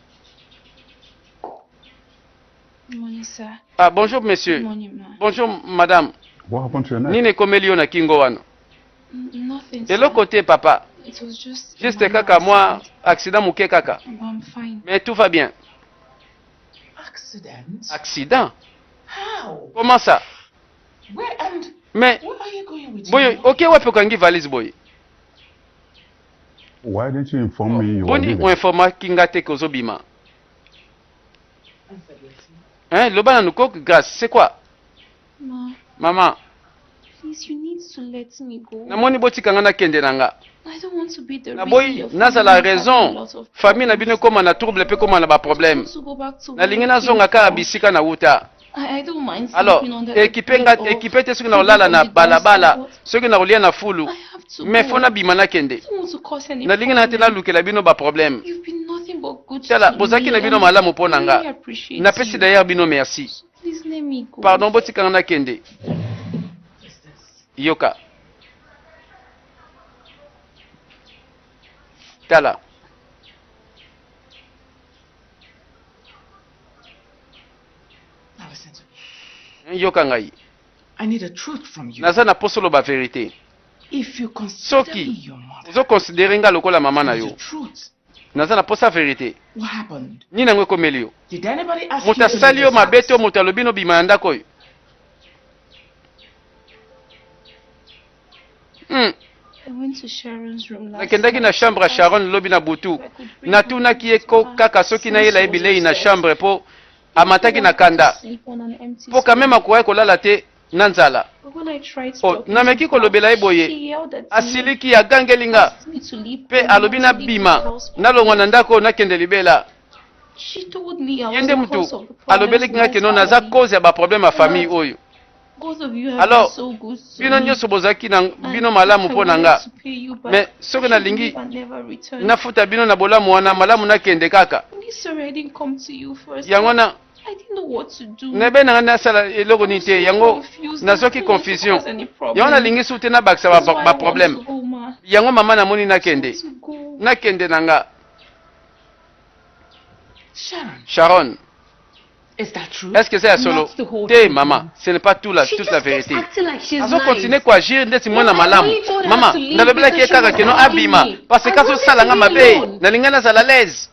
[SPEAKER 8] Good morning, sir.
[SPEAKER 1] Ah, bonjour monsieur.
[SPEAKER 8] Good morning, ma.
[SPEAKER 1] Bonjour madame.
[SPEAKER 3] What happened to your neck?
[SPEAKER 1] Nini komelio na kingo wana.
[SPEAKER 8] Nothing,
[SPEAKER 1] De
[SPEAKER 8] sir.
[SPEAKER 1] l'autre côté papa.
[SPEAKER 8] It was just...
[SPEAKER 1] Juste
[SPEAKER 8] minor
[SPEAKER 1] kaka moi
[SPEAKER 8] accident.
[SPEAKER 1] accident muke kaka.
[SPEAKER 8] But I'm fine.
[SPEAKER 1] Mais tout va bien.
[SPEAKER 7] Accident?
[SPEAKER 1] Accident?
[SPEAKER 7] How?
[SPEAKER 1] Comment ça?
[SPEAKER 7] Where and
[SPEAKER 1] Mais
[SPEAKER 7] where are you going with
[SPEAKER 1] boy,
[SPEAKER 7] him?
[SPEAKER 1] OK wapi ukangi valise boy.
[SPEAKER 3] Why didn't you inform me you were
[SPEAKER 1] Boni
[SPEAKER 3] leaving?
[SPEAKER 1] on informa kinga te kozobima. Hein, lobana nuko grâce, c'est quoi?
[SPEAKER 2] Ma,
[SPEAKER 1] Maman,
[SPEAKER 2] please, you need to let me go.
[SPEAKER 1] namoni botika nga na kende nanga.
[SPEAKER 2] I don't want to be the
[SPEAKER 1] Na
[SPEAKER 2] reason
[SPEAKER 1] boy,
[SPEAKER 2] your
[SPEAKER 1] naza
[SPEAKER 2] family
[SPEAKER 1] la
[SPEAKER 2] is having a
[SPEAKER 1] raison.
[SPEAKER 2] lot of
[SPEAKER 1] Famille na bino
[SPEAKER 2] problems.
[SPEAKER 1] koma na trouble pe koma na ba
[SPEAKER 2] I
[SPEAKER 1] problème.
[SPEAKER 2] want to go back to
[SPEAKER 1] Na
[SPEAKER 2] where
[SPEAKER 1] lingi
[SPEAKER 2] I
[SPEAKER 1] nazonga
[SPEAKER 2] came
[SPEAKER 1] kaka
[SPEAKER 2] from.
[SPEAKER 1] bisika na wuta.
[SPEAKER 2] I don't mind
[SPEAKER 1] Alors,
[SPEAKER 2] sleeping under the
[SPEAKER 1] ekipenga
[SPEAKER 2] bridge or
[SPEAKER 1] ekipe te soki na
[SPEAKER 2] sleeping
[SPEAKER 1] olala
[SPEAKER 2] on
[SPEAKER 1] na
[SPEAKER 2] the doorstep,
[SPEAKER 1] balabala,
[SPEAKER 2] but
[SPEAKER 1] soki na kolia na fulu.
[SPEAKER 2] I have to
[SPEAKER 1] Mais
[SPEAKER 2] go.
[SPEAKER 1] fona bima na kende.
[SPEAKER 2] I don't want to cause any
[SPEAKER 1] Na lingi na te na
[SPEAKER 2] problem.
[SPEAKER 1] lukela bino ba problème.
[SPEAKER 2] You've been nothing but good
[SPEAKER 1] Tala,
[SPEAKER 2] to
[SPEAKER 1] bozaki
[SPEAKER 2] me,
[SPEAKER 1] na bino
[SPEAKER 2] and
[SPEAKER 1] malamu po na
[SPEAKER 2] I
[SPEAKER 1] nga.
[SPEAKER 2] really appreciate
[SPEAKER 1] Na pesi
[SPEAKER 2] you.
[SPEAKER 1] d'ailleurs bino merci.
[SPEAKER 2] Please let me go.
[SPEAKER 1] Pardon botika nga na kende. Yoka. Tala.
[SPEAKER 7] Now listen to me.
[SPEAKER 1] Yoka ngai.
[SPEAKER 7] I need the truth from you.
[SPEAKER 1] Naza na posolo ba vérité.
[SPEAKER 7] If you consider
[SPEAKER 1] Soki.
[SPEAKER 7] me your mother,
[SPEAKER 1] Ozo considérer nga lokola mama na
[SPEAKER 7] I need
[SPEAKER 1] yo.
[SPEAKER 7] the truth.
[SPEAKER 1] Naza na posa vérité.
[SPEAKER 7] What happened?
[SPEAKER 1] Nini nango ekomeli yo?
[SPEAKER 7] Did anybody ask you
[SPEAKER 1] Moto
[SPEAKER 7] to
[SPEAKER 1] asali
[SPEAKER 7] leave
[SPEAKER 1] yo
[SPEAKER 7] this
[SPEAKER 1] mabe te
[SPEAKER 7] house?
[SPEAKER 1] moto alobi no bima ya ndako oyo.
[SPEAKER 2] I went to Sharon's room last
[SPEAKER 1] Nakendaki na
[SPEAKER 2] night.
[SPEAKER 1] chambre ya Sharon lobi na butu.
[SPEAKER 2] I could bring
[SPEAKER 1] Natunaki ye
[SPEAKER 2] my
[SPEAKER 1] ko
[SPEAKER 2] husband
[SPEAKER 1] kaka soki na ye la
[SPEAKER 2] since she was
[SPEAKER 1] ebilei na
[SPEAKER 2] upstairs.
[SPEAKER 1] chambre po amataki
[SPEAKER 2] I
[SPEAKER 1] na
[SPEAKER 2] wanted
[SPEAKER 1] kanda.
[SPEAKER 2] to sleep on an empty
[SPEAKER 1] Po kameme akoki kolala te na nzala.
[SPEAKER 2] But when I tried to
[SPEAKER 1] Oh,
[SPEAKER 2] talk
[SPEAKER 1] nameki
[SPEAKER 2] to her,
[SPEAKER 1] kolobela ye boye.
[SPEAKER 2] she yelled at me,
[SPEAKER 1] Asiliki agangeli nga.
[SPEAKER 2] asked me to leave
[SPEAKER 1] Pe
[SPEAKER 2] home,
[SPEAKER 1] alobi na
[SPEAKER 2] to leave the
[SPEAKER 1] bima.
[SPEAKER 2] house.
[SPEAKER 1] Nalongwa na ndako nakende libela.
[SPEAKER 2] She told me I was
[SPEAKER 1] Yende
[SPEAKER 2] the
[SPEAKER 1] mutu
[SPEAKER 2] cause of the
[SPEAKER 1] alobeleki nga
[SPEAKER 2] problems
[SPEAKER 1] keno
[SPEAKER 2] in my
[SPEAKER 1] naza
[SPEAKER 2] family.
[SPEAKER 1] cause ya ba problème ya famille oyo.
[SPEAKER 2] Both of you have
[SPEAKER 1] Alors,
[SPEAKER 2] been so good to
[SPEAKER 1] bino
[SPEAKER 2] me.
[SPEAKER 1] nyonso bozaki na
[SPEAKER 2] And
[SPEAKER 1] bino malamu
[SPEAKER 2] I
[SPEAKER 1] po na
[SPEAKER 2] wanted
[SPEAKER 1] nga.
[SPEAKER 2] to pay you back.
[SPEAKER 1] Mais soki
[SPEAKER 2] I
[SPEAKER 1] na
[SPEAKER 2] should
[SPEAKER 1] lingi
[SPEAKER 2] leave and never return.
[SPEAKER 1] nafuta bino na bolamu wana malamu nakende kaka.
[SPEAKER 2] I'm sorry I didn't come to you first.
[SPEAKER 1] Yango na
[SPEAKER 2] I didn't know what to do.
[SPEAKER 1] nebe na nga nasala eloko ni te yango nazoki confusion. Yango nalingi su te nabakisa ba problème. Yango mama namoni nakende. Nakende na nga.
[SPEAKER 7] Sharon,
[SPEAKER 1] Sharon,
[SPEAKER 7] is that true?
[SPEAKER 1] est-ce que c'est la solo?
[SPEAKER 8] Not the whole
[SPEAKER 1] Te
[SPEAKER 8] truth,
[SPEAKER 1] maman,
[SPEAKER 8] ma'am.
[SPEAKER 1] ce n'est pas tout la,
[SPEAKER 5] She
[SPEAKER 1] toute
[SPEAKER 5] just
[SPEAKER 1] la
[SPEAKER 5] keeps
[SPEAKER 1] vérité.
[SPEAKER 5] acting like she's
[SPEAKER 1] Azo
[SPEAKER 5] nice.
[SPEAKER 1] continue kuagir ndeti mwana
[SPEAKER 5] I
[SPEAKER 1] malamu.
[SPEAKER 5] only told her
[SPEAKER 1] Mama,
[SPEAKER 5] to leave
[SPEAKER 1] nalobelaki ye
[SPEAKER 5] because she
[SPEAKER 1] kaka
[SPEAKER 5] was
[SPEAKER 1] keno
[SPEAKER 5] asking
[SPEAKER 1] abima.
[SPEAKER 5] me.
[SPEAKER 1] Parce que
[SPEAKER 5] I
[SPEAKER 1] kaso
[SPEAKER 5] wanted
[SPEAKER 1] salanga
[SPEAKER 5] to be
[SPEAKER 1] mabe,
[SPEAKER 5] alone.
[SPEAKER 1] nalinga nazala l'aise.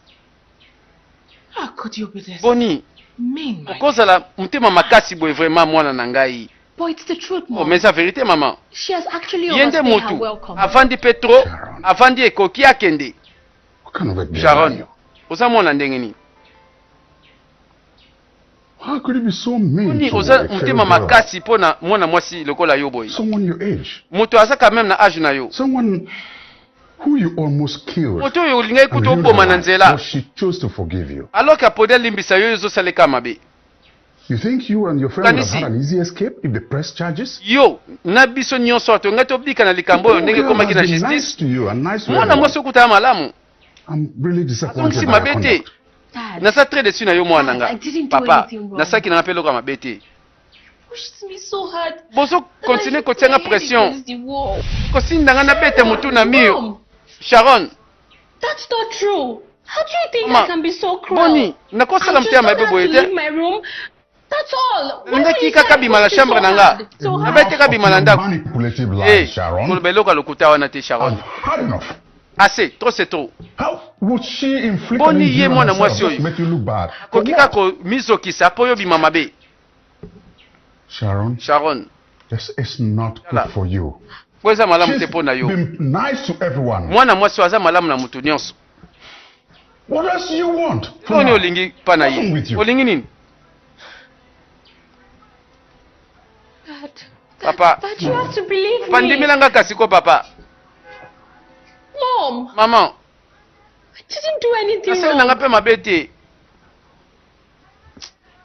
[SPEAKER 7] How could you be this
[SPEAKER 1] Boni,
[SPEAKER 7] mean, my
[SPEAKER 1] okozala motema makasi boye vraiment mwana na ngai.
[SPEAKER 5] But it's the truth,
[SPEAKER 1] Oh,
[SPEAKER 5] Mom.
[SPEAKER 1] mais sa vérité maman.
[SPEAKER 5] She has actually
[SPEAKER 1] Yende
[SPEAKER 5] overstayed her
[SPEAKER 1] motu.
[SPEAKER 5] welcome.
[SPEAKER 1] Avandi petro, avandi ekoki akende.
[SPEAKER 3] What kind of a girl are
[SPEAKER 1] Sharon,
[SPEAKER 3] you?
[SPEAKER 1] oza mwana ndenge nini?
[SPEAKER 3] How could you be so mean
[SPEAKER 1] Boni,
[SPEAKER 3] to
[SPEAKER 1] oza
[SPEAKER 3] a fellow
[SPEAKER 1] motema
[SPEAKER 3] girl?
[SPEAKER 1] makasi pona mwana mwasi lokola yo boye.
[SPEAKER 3] Someone your age.
[SPEAKER 1] Moto aza quand même na âge na yo.
[SPEAKER 3] Someone who you almost killed.
[SPEAKER 1] Moto oyo olingai
[SPEAKER 3] And
[SPEAKER 1] kuta
[SPEAKER 3] you
[SPEAKER 1] oboma na
[SPEAKER 3] realize,
[SPEAKER 1] nzela.
[SPEAKER 3] but she chose to forgive you.
[SPEAKER 1] Alors qu'apode alimbisa yo ezosaleka mabe.
[SPEAKER 3] You think you and your friend would have
[SPEAKER 1] Kanisi.
[SPEAKER 3] had an easy escape if they pressed charges?
[SPEAKER 1] Yo na biso nyonso ato ngai tobika na likambo oyo
[SPEAKER 3] The
[SPEAKER 1] ndenge
[SPEAKER 3] girl
[SPEAKER 1] ekomaki na
[SPEAKER 3] has been nice
[SPEAKER 1] justice.
[SPEAKER 3] to you and nice to
[SPEAKER 1] Mwana
[SPEAKER 3] everyone.
[SPEAKER 1] mwasi okutaya malamu.
[SPEAKER 3] I'm really disappointed
[SPEAKER 1] Azonisi
[SPEAKER 3] by your
[SPEAKER 1] mabe te.
[SPEAKER 3] conduct.
[SPEAKER 5] Dad,
[SPEAKER 1] Naza très déçu na yo mwana
[SPEAKER 5] Dad,
[SPEAKER 1] nga.
[SPEAKER 5] I didn't do
[SPEAKER 1] Papa,
[SPEAKER 5] anything wrong.
[SPEAKER 1] nasaki na nga mpe eloko ya mabe te.
[SPEAKER 2] Pushed me so hard.
[SPEAKER 1] Bozo continue kotianga pression.
[SPEAKER 2] Against the wall.
[SPEAKER 1] Kosinda nga nabete mutu na mur.
[SPEAKER 2] Mom,
[SPEAKER 1] Sharon,
[SPEAKER 2] that's not true. How do you think
[SPEAKER 1] Mama,
[SPEAKER 2] I can be so cruel?
[SPEAKER 1] Boni, nakosala
[SPEAKER 2] I
[SPEAKER 1] mpe
[SPEAKER 2] just
[SPEAKER 1] ya
[SPEAKER 2] told
[SPEAKER 1] mabe
[SPEAKER 2] her
[SPEAKER 1] boye
[SPEAKER 2] to
[SPEAKER 1] te.
[SPEAKER 2] leave my room. That's all. Why
[SPEAKER 1] Nalingaki
[SPEAKER 2] will you
[SPEAKER 1] kaka
[SPEAKER 2] say I
[SPEAKER 1] bima na
[SPEAKER 2] pushed you
[SPEAKER 1] chambre
[SPEAKER 2] so
[SPEAKER 1] na nga.
[SPEAKER 2] hard? So hard.
[SPEAKER 1] Nabete kaka bima na
[SPEAKER 3] Enough
[SPEAKER 1] ndako.
[SPEAKER 3] of your manipulative lies,
[SPEAKER 1] Eh,
[SPEAKER 3] Sharon.
[SPEAKER 1] koloba eloko ya lokuta wana te
[SPEAKER 3] I've
[SPEAKER 1] Sharon.
[SPEAKER 3] had enough.
[SPEAKER 1] Assez, trop c'est trop.
[SPEAKER 3] How would she inflict
[SPEAKER 1] Boni
[SPEAKER 3] an injury
[SPEAKER 1] ye
[SPEAKER 3] on
[SPEAKER 1] mwana
[SPEAKER 3] herself
[SPEAKER 1] mwasi
[SPEAKER 3] just
[SPEAKER 1] oyo.
[SPEAKER 3] to make you look bad? For
[SPEAKER 1] Koki
[SPEAKER 3] what?
[SPEAKER 1] kako mizokisa po yo bima mabe.
[SPEAKER 3] Sharon,
[SPEAKER 1] Sharon,
[SPEAKER 3] this is not
[SPEAKER 1] Yala.
[SPEAKER 3] good for you.
[SPEAKER 1] po eza malamu
[SPEAKER 3] She's
[SPEAKER 1] te po na yo.
[SPEAKER 3] been nice to everyone.
[SPEAKER 1] Mwana mwasi oyo aza malamu na mutu nyonso.
[SPEAKER 3] What else do you want? from
[SPEAKER 1] Oni
[SPEAKER 3] her?
[SPEAKER 1] olingi pa na
[SPEAKER 3] What's wrong
[SPEAKER 1] ye.
[SPEAKER 3] with you?
[SPEAKER 1] Olingi nini?
[SPEAKER 2] Dad,
[SPEAKER 1] Papa.
[SPEAKER 2] Dad, you have to believe me.
[SPEAKER 1] Pandimilanga kasi ko papa.
[SPEAKER 2] Mom,
[SPEAKER 1] Maman,
[SPEAKER 2] I didn't do anything
[SPEAKER 1] nasali na nga
[SPEAKER 2] wrong.
[SPEAKER 1] mpe mabe te.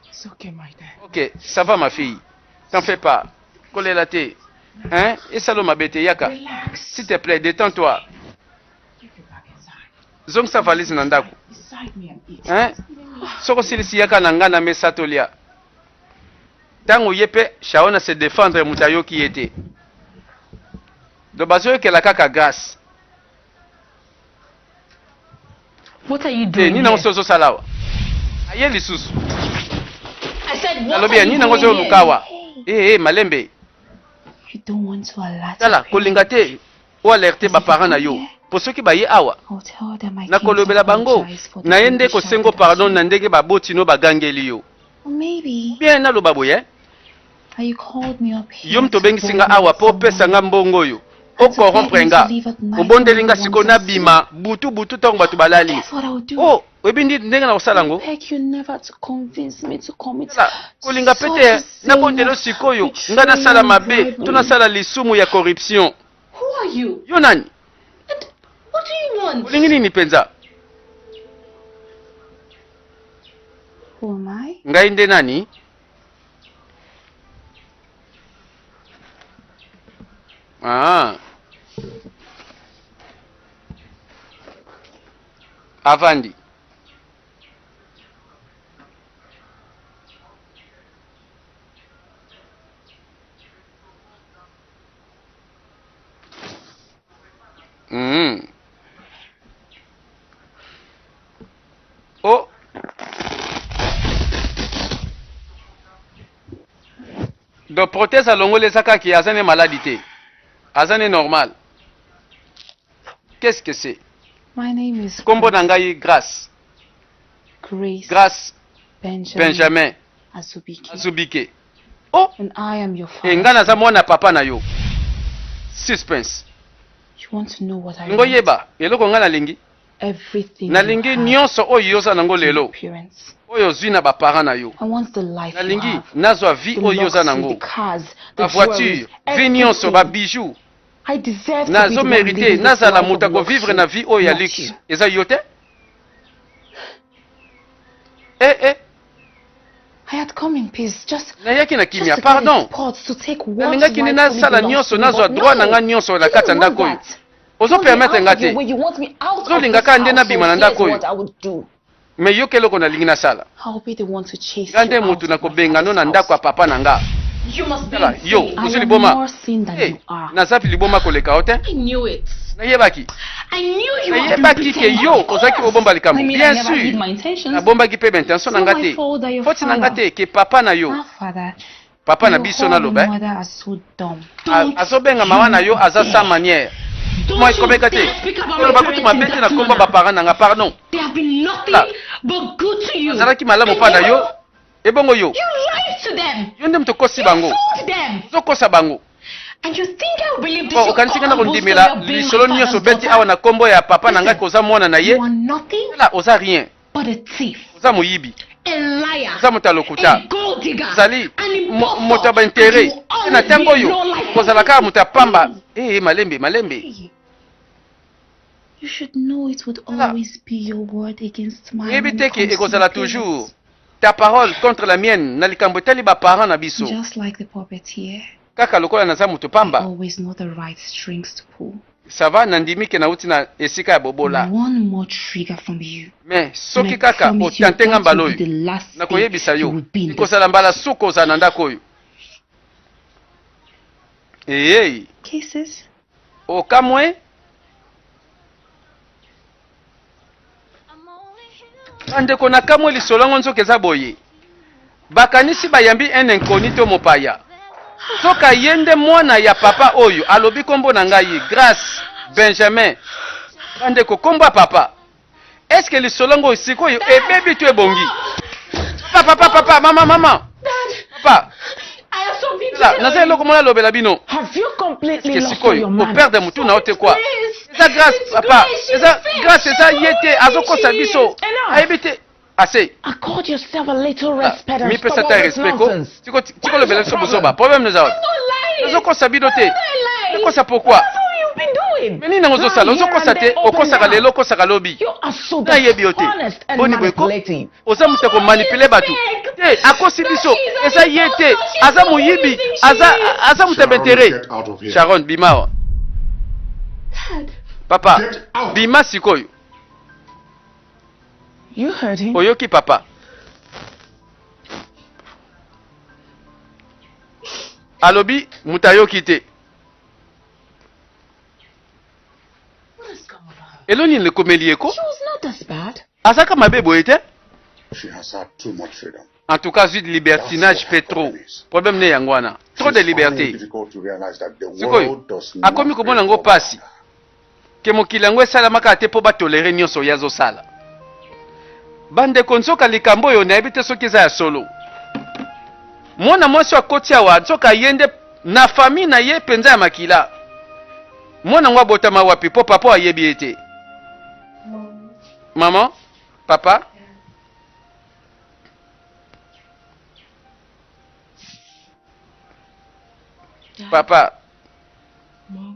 [SPEAKER 7] It's okay, my dear.
[SPEAKER 1] Ok, ça va ma fille. T'en fais pas. Kolela te. Hein? Esalo mabe te yaka.
[SPEAKER 7] Relax.
[SPEAKER 1] S'il te plaît, détends-toi.
[SPEAKER 7] Take it back inside.
[SPEAKER 1] Zongisa valise na ndako.
[SPEAKER 7] Beside me and eat.
[SPEAKER 1] Hein? Soko silisi yaka na nga na mesa tolia. Tango ye pe Sharon se défendre mutu ayoki ye te. Do bazoyokela kaka grâce.
[SPEAKER 5] What are you
[SPEAKER 1] Te
[SPEAKER 5] doing
[SPEAKER 1] nini na
[SPEAKER 5] here?
[SPEAKER 1] oso ozosala awa? Aye lisusu.
[SPEAKER 2] said, what
[SPEAKER 1] alobi
[SPEAKER 2] are
[SPEAKER 1] ya
[SPEAKER 2] you
[SPEAKER 1] nini nango
[SPEAKER 2] doing
[SPEAKER 1] zo
[SPEAKER 2] here?
[SPEAKER 1] lukawa malembe
[SPEAKER 8] You don't want to alert
[SPEAKER 1] tala
[SPEAKER 8] your
[SPEAKER 1] kolinga
[SPEAKER 8] parents.
[SPEAKER 1] te o alerte baparent na yo po soki baye awa
[SPEAKER 8] I'll tell them I came to
[SPEAKER 1] nakolobela bango
[SPEAKER 8] apologize for the
[SPEAKER 1] na ye
[SPEAKER 8] way
[SPEAKER 1] nde
[SPEAKER 8] they
[SPEAKER 1] kosengo
[SPEAKER 8] shouted at
[SPEAKER 1] pardon
[SPEAKER 8] you.
[SPEAKER 1] na ndenge baboti no bagangeli yo
[SPEAKER 8] Or maybe
[SPEAKER 1] bien naloba boye
[SPEAKER 8] that you called me up here
[SPEAKER 1] yo moto
[SPEAKER 8] to
[SPEAKER 1] obengisinga
[SPEAKER 8] bother
[SPEAKER 1] awa
[SPEAKER 8] with
[SPEAKER 1] po opesa
[SPEAKER 8] someone.
[SPEAKER 1] nga mbongo oyo
[SPEAKER 8] And to beg
[SPEAKER 1] okorompre
[SPEAKER 8] me
[SPEAKER 1] nga
[SPEAKER 8] to leave at night
[SPEAKER 1] obondeli nga
[SPEAKER 8] when
[SPEAKER 1] siko
[SPEAKER 8] everyone's
[SPEAKER 1] nabima butu ntango bato balali
[SPEAKER 8] That's what I would do.
[SPEAKER 1] o oyebi ndenge na kosala ngo
[SPEAKER 8] Beg you never to convince me to commit
[SPEAKER 1] Tala, kolinga
[SPEAKER 8] such
[SPEAKER 1] pete
[SPEAKER 8] a sin
[SPEAKER 1] nabondelo
[SPEAKER 8] of
[SPEAKER 1] sikoyo nga
[SPEAKER 8] betrayal
[SPEAKER 1] nasala
[SPEAKER 8] and
[SPEAKER 1] mabe
[SPEAKER 8] bribery.
[SPEAKER 1] to nasala lisumu ya corruption
[SPEAKER 2] Who are you?
[SPEAKER 1] yo nani
[SPEAKER 2] And what do you want?
[SPEAKER 1] olingi nini mpenza
[SPEAKER 8] Who am I?
[SPEAKER 1] ngai nde nani avandi oh do prothèse alongolesa kaki aza ne maladi te aza ne normal qu'est-ce que c'est
[SPEAKER 8] My name is
[SPEAKER 1] kombo na ngai Grace
[SPEAKER 8] Grace
[SPEAKER 1] Benjamin
[SPEAKER 8] Azubike.
[SPEAKER 1] Azubike oh
[SPEAKER 8] And I am your father.
[SPEAKER 1] ngai naza mwana papa na yo suspense
[SPEAKER 8] You want to know what I
[SPEAKER 1] ngo
[SPEAKER 8] want?
[SPEAKER 1] yeba eloko ngai nalingi
[SPEAKER 8] Everything you
[SPEAKER 1] nalingi
[SPEAKER 8] have
[SPEAKER 1] nyonso oyo yoza nango
[SPEAKER 8] to your
[SPEAKER 1] lelo
[SPEAKER 8] parents.
[SPEAKER 1] oyo ozwi na baparent na yo
[SPEAKER 8] I want the life you
[SPEAKER 1] nalingi
[SPEAKER 8] have.
[SPEAKER 1] nazwa vie
[SPEAKER 8] The
[SPEAKER 1] oyo yoza
[SPEAKER 8] luxury,
[SPEAKER 1] nango
[SPEAKER 8] the cars, the
[SPEAKER 1] bavoiture
[SPEAKER 8] jewelries,
[SPEAKER 1] vie nyonso
[SPEAKER 8] everything.
[SPEAKER 1] babijou
[SPEAKER 8] I deserve to be the
[SPEAKER 1] nazo
[SPEAKER 8] one
[SPEAKER 1] mérite
[SPEAKER 8] living this
[SPEAKER 1] nazala
[SPEAKER 8] life
[SPEAKER 1] moto
[SPEAKER 8] of
[SPEAKER 1] akovivre na
[SPEAKER 8] luxury,
[SPEAKER 1] vie oyo ya
[SPEAKER 8] not
[SPEAKER 1] luxe
[SPEAKER 8] you.
[SPEAKER 1] eza yo te
[SPEAKER 8] I had come in peace, just
[SPEAKER 1] nayaki na
[SPEAKER 8] just
[SPEAKER 1] kimia
[SPEAKER 8] to
[SPEAKER 1] pardon
[SPEAKER 8] get sports, to take what
[SPEAKER 1] nalingaki nde
[SPEAKER 8] rightfully
[SPEAKER 1] nasala
[SPEAKER 8] belongs
[SPEAKER 1] nyonso
[SPEAKER 8] to me,
[SPEAKER 1] nazwa
[SPEAKER 8] but
[SPEAKER 1] droit
[SPEAKER 8] no,
[SPEAKER 1] na nga nyonso na
[SPEAKER 8] you
[SPEAKER 1] kati ya
[SPEAKER 8] don't want
[SPEAKER 1] ndako oyo
[SPEAKER 8] that.
[SPEAKER 1] ozopermetre nga te
[SPEAKER 8] When you want me out of
[SPEAKER 1] Zolinga
[SPEAKER 8] this
[SPEAKER 1] ka nde nabima na
[SPEAKER 8] household,
[SPEAKER 1] ndako
[SPEAKER 8] here's
[SPEAKER 1] oyo
[SPEAKER 8] what I would do.
[SPEAKER 1] me yo keloko nalingi nasala
[SPEAKER 8] I'll be the one to chase
[SPEAKER 1] nga nde
[SPEAKER 8] you out
[SPEAKER 1] motu
[SPEAKER 8] of my
[SPEAKER 1] nakobenga no na
[SPEAKER 8] father's
[SPEAKER 1] ndako ya
[SPEAKER 8] house.
[SPEAKER 1] papa na nga
[SPEAKER 2] You must be
[SPEAKER 1] tala yo
[SPEAKER 2] insane.
[SPEAKER 8] I
[SPEAKER 1] osi
[SPEAKER 8] am
[SPEAKER 1] liboma
[SPEAKER 8] more sin than you are.
[SPEAKER 1] naza liboma koleka yo te
[SPEAKER 2] I knew it.
[SPEAKER 1] nayebaki
[SPEAKER 2] I knew you were
[SPEAKER 1] nayebaki ke yo ozalaki kobomba likambo
[SPEAKER 2] I mean, I
[SPEAKER 1] bien
[SPEAKER 2] never hid
[SPEAKER 1] sûr
[SPEAKER 2] my intentions.
[SPEAKER 1] nabombaki mpe baintention na
[SPEAKER 8] It's
[SPEAKER 1] nga
[SPEAKER 8] not my
[SPEAKER 1] te
[SPEAKER 8] fault that your
[SPEAKER 1] foti na nga
[SPEAKER 8] father,
[SPEAKER 1] te ke papa na yo
[SPEAKER 8] our father,
[SPEAKER 1] papa na
[SPEAKER 8] your
[SPEAKER 1] biso naloba
[SPEAKER 8] holy mother are so dumb.
[SPEAKER 1] azobenga mawa na yo aza sans manière moi ekomeka te oloba kutu mabe te na kombo baparent na nga pardon
[SPEAKER 2] They have been nothing
[SPEAKER 1] Là.
[SPEAKER 2] but good to you.
[SPEAKER 1] azalaki malamu mpa na yo ebongo yo
[SPEAKER 2] You lied to them.
[SPEAKER 1] yo nde moto okosi bango
[SPEAKER 2] Fooled them.
[SPEAKER 1] ozokosa bango
[SPEAKER 2] And you think I will believe this?
[SPEAKER 1] po okanisika na kondimela lisolo nyonso beti awa na kombo ya papa na ngai koza mwana na ye
[SPEAKER 2] You are nothing
[SPEAKER 1] tala oza rien
[SPEAKER 2] but a thief,
[SPEAKER 1] oza moyibi
[SPEAKER 2] a liar,
[SPEAKER 1] oza moto ya lokuta
[SPEAKER 2] a gold digger,
[SPEAKER 1] ozali
[SPEAKER 2] an impostor,
[SPEAKER 1] moto ya baintere
[SPEAKER 2] and you
[SPEAKER 1] mpe na
[SPEAKER 2] always
[SPEAKER 1] ntango
[SPEAKER 2] be
[SPEAKER 1] oyo
[SPEAKER 2] no life
[SPEAKER 1] kozala kaka moto ya pamba malembe malembe
[SPEAKER 8] You should know it would always be your word against mine.
[SPEAKER 1] oyebi
[SPEAKER 8] when
[SPEAKER 1] te
[SPEAKER 8] it
[SPEAKER 1] ke
[SPEAKER 8] comes to
[SPEAKER 1] ekozala
[SPEAKER 8] your parents.
[SPEAKER 1] toujours ta parole contre la mienne na likambo etali baparent na biso
[SPEAKER 8] Just like the puppeteer,
[SPEAKER 1] kaka lokola naza moto pamba
[SPEAKER 8] always know the right strings to pull.
[SPEAKER 1] sava nandimi ke nauti na esika ya bobola
[SPEAKER 8] One more trigger from you.
[SPEAKER 1] me soki
[SPEAKER 8] And I
[SPEAKER 1] kaka
[SPEAKER 8] promise you
[SPEAKER 1] otante nga
[SPEAKER 8] that
[SPEAKER 1] mbala
[SPEAKER 8] will be
[SPEAKER 1] oyo
[SPEAKER 8] the last
[SPEAKER 1] nakoyebisa
[SPEAKER 8] day
[SPEAKER 1] yo
[SPEAKER 8] you will be in this.
[SPEAKER 1] ekozala mbala suka ozala na ndako oyo eyei
[SPEAKER 8] Cases?
[SPEAKER 1] okamwe bandeko na kamwe lisolo yango nzoka eza boye bakanisi bayambi un inconnu to mopaya soka ye nde mwana ya papa oyo alobi kombo na ngai Grace Benjamin bandeko kombo ya papa eske lisolo yango sikoyo ebebi to ebongi papa mama papa
[SPEAKER 2] I have something to
[SPEAKER 1] la
[SPEAKER 2] tell
[SPEAKER 1] naza
[SPEAKER 2] you.
[SPEAKER 1] eloko mona alobela bino
[SPEAKER 7] Have you completely
[SPEAKER 1] eske
[SPEAKER 7] lost
[SPEAKER 1] sikoyo
[SPEAKER 7] your mind?
[SPEAKER 1] operde mutu na yo te kwa
[SPEAKER 2] Grace,
[SPEAKER 1] eza Grace
[SPEAKER 2] it's
[SPEAKER 1] papa
[SPEAKER 2] Grace, she's
[SPEAKER 1] eza
[SPEAKER 2] fake.
[SPEAKER 1] Grace eza ye te azokosa
[SPEAKER 2] She
[SPEAKER 1] biso
[SPEAKER 2] is. Enough.
[SPEAKER 1] ayebi te ase
[SPEAKER 7] Accord yourself a little respect and
[SPEAKER 1] mi
[SPEAKER 7] stop
[SPEAKER 1] pesa
[SPEAKER 7] all
[SPEAKER 1] ta
[SPEAKER 7] this
[SPEAKER 1] respect ko
[SPEAKER 7] nonsense.
[SPEAKER 1] tikolobela biso bozoba problème neza
[SPEAKER 2] I'm not lying.
[SPEAKER 1] ozokosa bino te
[SPEAKER 2] I'm not lying.
[SPEAKER 1] okosa pourquoi
[SPEAKER 2] That's what you've been doing.
[SPEAKER 1] me nini nango ozosala ozokosa te okosaka lelo okosaka lobi
[SPEAKER 7] You are so
[SPEAKER 1] nayebi yo te
[SPEAKER 7] dishonest and
[SPEAKER 1] boni boyeko
[SPEAKER 7] manipulative.
[SPEAKER 1] oza moto komanipule bato te akosi biso eza ye te aza moyibi aza moto ya baintere
[SPEAKER 3] Get out of here.
[SPEAKER 1] Sharon bima awa
[SPEAKER 2] Dad,
[SPEAKER 1] papa
[SPEAKER 3] Get out.
[SPEAKER 1] bima sikoyo
[SPEAKER 7] You heard him.
[SPEAKER 1] oyoki papa alobi moto ayoki te
[SPEAKER 7] What is going on?
[SPEAKER 1] eloni lekomeli eko
[SPEAKER 7] She was not this bad.
[SPEAKER 1] azaka mabe boye te
[SPEAKER 3] She has had too much freedom.
[SPEAKER 1] En tout cas, vu de libertinage fait trop. Problème ne yangwana. Trop de liberté. Sikoyo. Akomi ko bona ngo pasi. Ke mokili yango esalamaka ate po batolere nyonso yazo sala. Bande konsoka likambo yo nayebi te soki eza ya solo. Mwana mwasi akoti awa soka yende na famille na ye penza ya makila. Mwana ngo abotama wapi po papa ayebi ete. Maman, papa. Papa.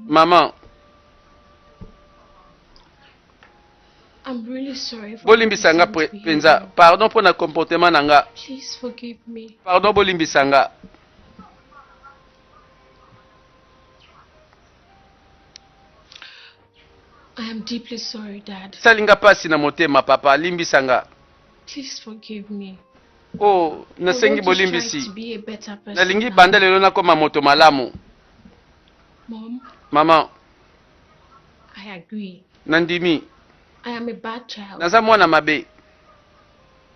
[SPEAKER 1] Maman.
[SPEAKER 2] I'm really sorry for
[SPEAKER 1] Bolimbisanga
[SPEAKER 2] everything to
[SPEAKER 1] penza.
[SPEAKER 2] you.
[SPEAKER 1] Pardon pour na comportement nanga.
[SPEAKER 2] Please forgive me.
[SPEAKER 1] Pardon bolimbisanga.
[SPEAKER 2] I am deeply sorry, Dad.
[SPEAKER 1] Salinga pasi na motema papa limbisanga.
[SPEAKER 2] Please forgive me.
[SPEAKER 1] Oh,
[SPEAKER 2] I
[SPEAKER 1] nasengi
[SPEAKER 2] want to strive
[SPEAKER 1] bolimbisi.
[SPEAKER 2] to be a better person.
[SPEAKER 1] Nalingi banda lelo nakoma moto malamu.
[SPEAKER 2] Mom,
[SPEAKER 1] Maman,
[SPEAKER 2] I agree.
[SPEAKER 1] nandimi.
[SPEAKER 2] I am a bad child.
[SPEAKER 1] Naza mwana mabe.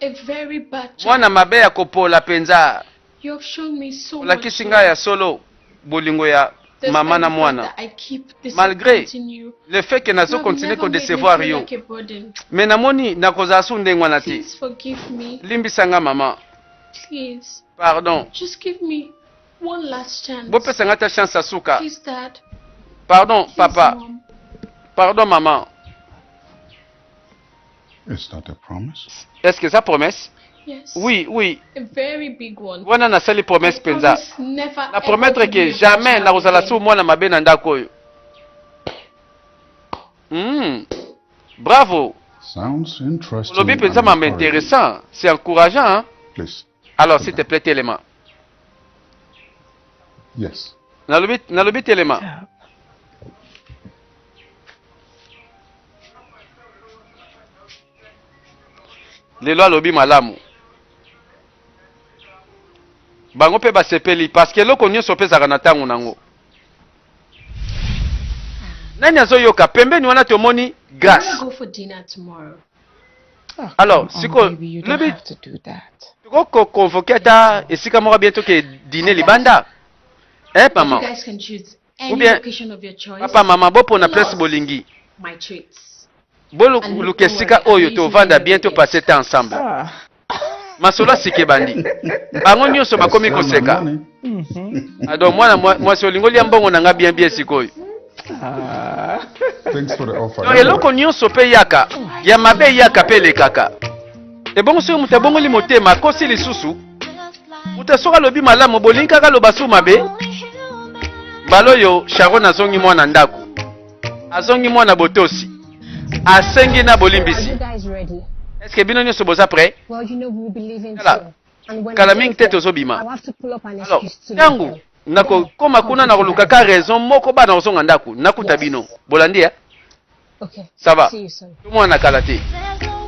[SPEAKER 2] A very bad child.
[SPEAKER 1] Mwana mabe ya kopola penza.
[SPEAKER 2] You have shown me so much.
[SPEAKER 1] Olakisi nga ya solo bolingo ya
[SPEAKER 2] Despite
[SPEAKER 1] mama na
[SPEAKER 2] the fact
[SPEAKER 1] mwana.
[SPEAKER 2] that I keep
[SPEAKER 1] Malgré
[SPEAKER 2] disappointing you,
[SPEAKER 1] le fait que
[SPEAKER 2] you
[SPEAKER 1] nazo
[SPEAKER 2] have
[SPEAKER 1] continuer
[SPEAKER 2] never
[SPEAKER 1] ko
[SPEAKER 2] made me
[SPEAKER 1] décevoir
[SPEAKER 2] feel
[SPEAKER 1] yo.
[SPEAKER 2] like a burden.
[SPEAKER 1] Mais namoni nakoza su ndengwa ti.
[SPEAKER 2] Please forgive me.
[SPEAKER 1] Limbisanga mama.
[SPEAKER 2] Please.
[SPEAKER 1] Pardon.
[SPEAKER 2] Just give me one last chance.
[SPEAKER 1] Bopesanga ta chance asuka.
[SPEAKER 2] Please, Dad.
[SPEAKER 1] Pardon
[SPEAKER 2] Please,
[SPEAKER 1] papa.
[SPEAKER 2] Mom.
[SPEAKER 1] Pardon maman.
[SPEAKER 3] Is that a promise?
[SPEAKER 1] Est-ce que ça promesse?
[SPEAKER 2] Yes.
[SPEAKER 1] Oui, oui.
[SPEAKER 2] A very big one.
[SPEAKER 1] Wana nasali promesse
[SPEAKER 2] I
[SPEAKER 1] penza.
[SPEAKER 2] promise never
[SPEAKER 1] Na
[SPEAKER 2] ever
[SPEAKER 1] promettre
[SPEAKER 2] to be
[SPEAKER 1] que
[SPEAKER 2] a
[SPEAKER 1] jamais
[SPEAKER 2] bad
[SPEAKER 1] na kozala
[SPEAKER 2] child
[SPEAKER 1] su mwana mabe na ndako oyo. Bravo.
[SPEAKER 3] Sounds interesting.
[SPEAKER 1] Olobi
[SPEAKER 3] and
[SPEAKER 1] penza mamba
[SPEAKER 3] encouraging.
[SPEAKER 1] intéressant. C'est encourageant, hein?
[SPEAKER 3] Please.
[SPEAKER 1] Alors, s'il te plaît, téléma.
[SPEAKER 3] Yes.
[SPEAKER 1] Nalobi téléma. Lelo alobi malamu. Bango mpe basepeli parce que eloko nyonso mpe ezalaka na ntango nango. Nani azoyoka pembeni wana tomoni
[SPEAKER 2] We'll
[SPEAKER 1] grâce.
[SPEAKER 2] go for dinner tomorrow.
[SPEAKER 1] Alors, siko
[SPEAKER 7] Baby, you don't
[SPEAKER 1] lobi
[SPEAKER 7] have to do that.
[SPEAKER 1] ko convoquer ata esika moko bientôt ke dîner libanda. Eh
[SPEAKER 2] You
[SPEAKER 1] maman.
[SPEAKER 2] guys can choose
[SPEAKER 1] Ou
[SPEAKER 2] any
[SPEAKER 1] bien
[SPEAKER 2] location of your choice.
[SPEAKER 1] papa mama bopo na place bolingi.
[SPEAKER 2] My treats.
[SPEAKER 1] Bolo luka esika oyo tovanda bientôt passer temps ensemble.
[SPEAKER 7] Ah.
[SPEAKER 1] Masolo sike bandi. Bango nyonso bakomi koseka. Ado mwana mwasi olingo lia mbongo nanga bien bien sikoyo.
[SPEAKER 3] Thanks for the offer.
[SPEAKER 1] No, eloko nyonso pe yaka ya mabe yaka pe lekaka. Ebongo soki mutu abongoli motema akosi lisusu mutu soki alobi malamu bolingi kaka loba su mabe. Mbala oyo Sharon azongi mwana ndako, azongi mwana botosi, asengi na bolimbisi.
[SPEAKER 5] You guys ready?
[SPEAKER 1] Est-ce que bino nyonso boza prêt?
[SPEAKER 5] Well, you know we'll be leaving
[SPEAKER 1] Kala.
[SPEAKER 5] soon. And when
[SPEAKER 1] Kala
[SPEAKER 5] I
[SPEAKER 1] mingi
[SPEAKER 5] get
[SPEAKER 1] te
[SPEAKER 5] there,
[SPEAKER 1] tozobima.
[SPEAKER 5] I'll have to pull up an
[SPEAKER 1] Alors,
[SPEAKER 5] excuse to leave
[SPEAKER 1] tangu
[SPEAKER 5] them.
[SPEAKER 1] nakokoma kuna nakolukaka raison moko bana kozonga ndako nakuta bino bolandi ya
[SPEAKER 5] Okay.
[SPEAKER 1] ça va
[SPEAKER 5] See you soon.
[SPEAKER 1] tomwana kala te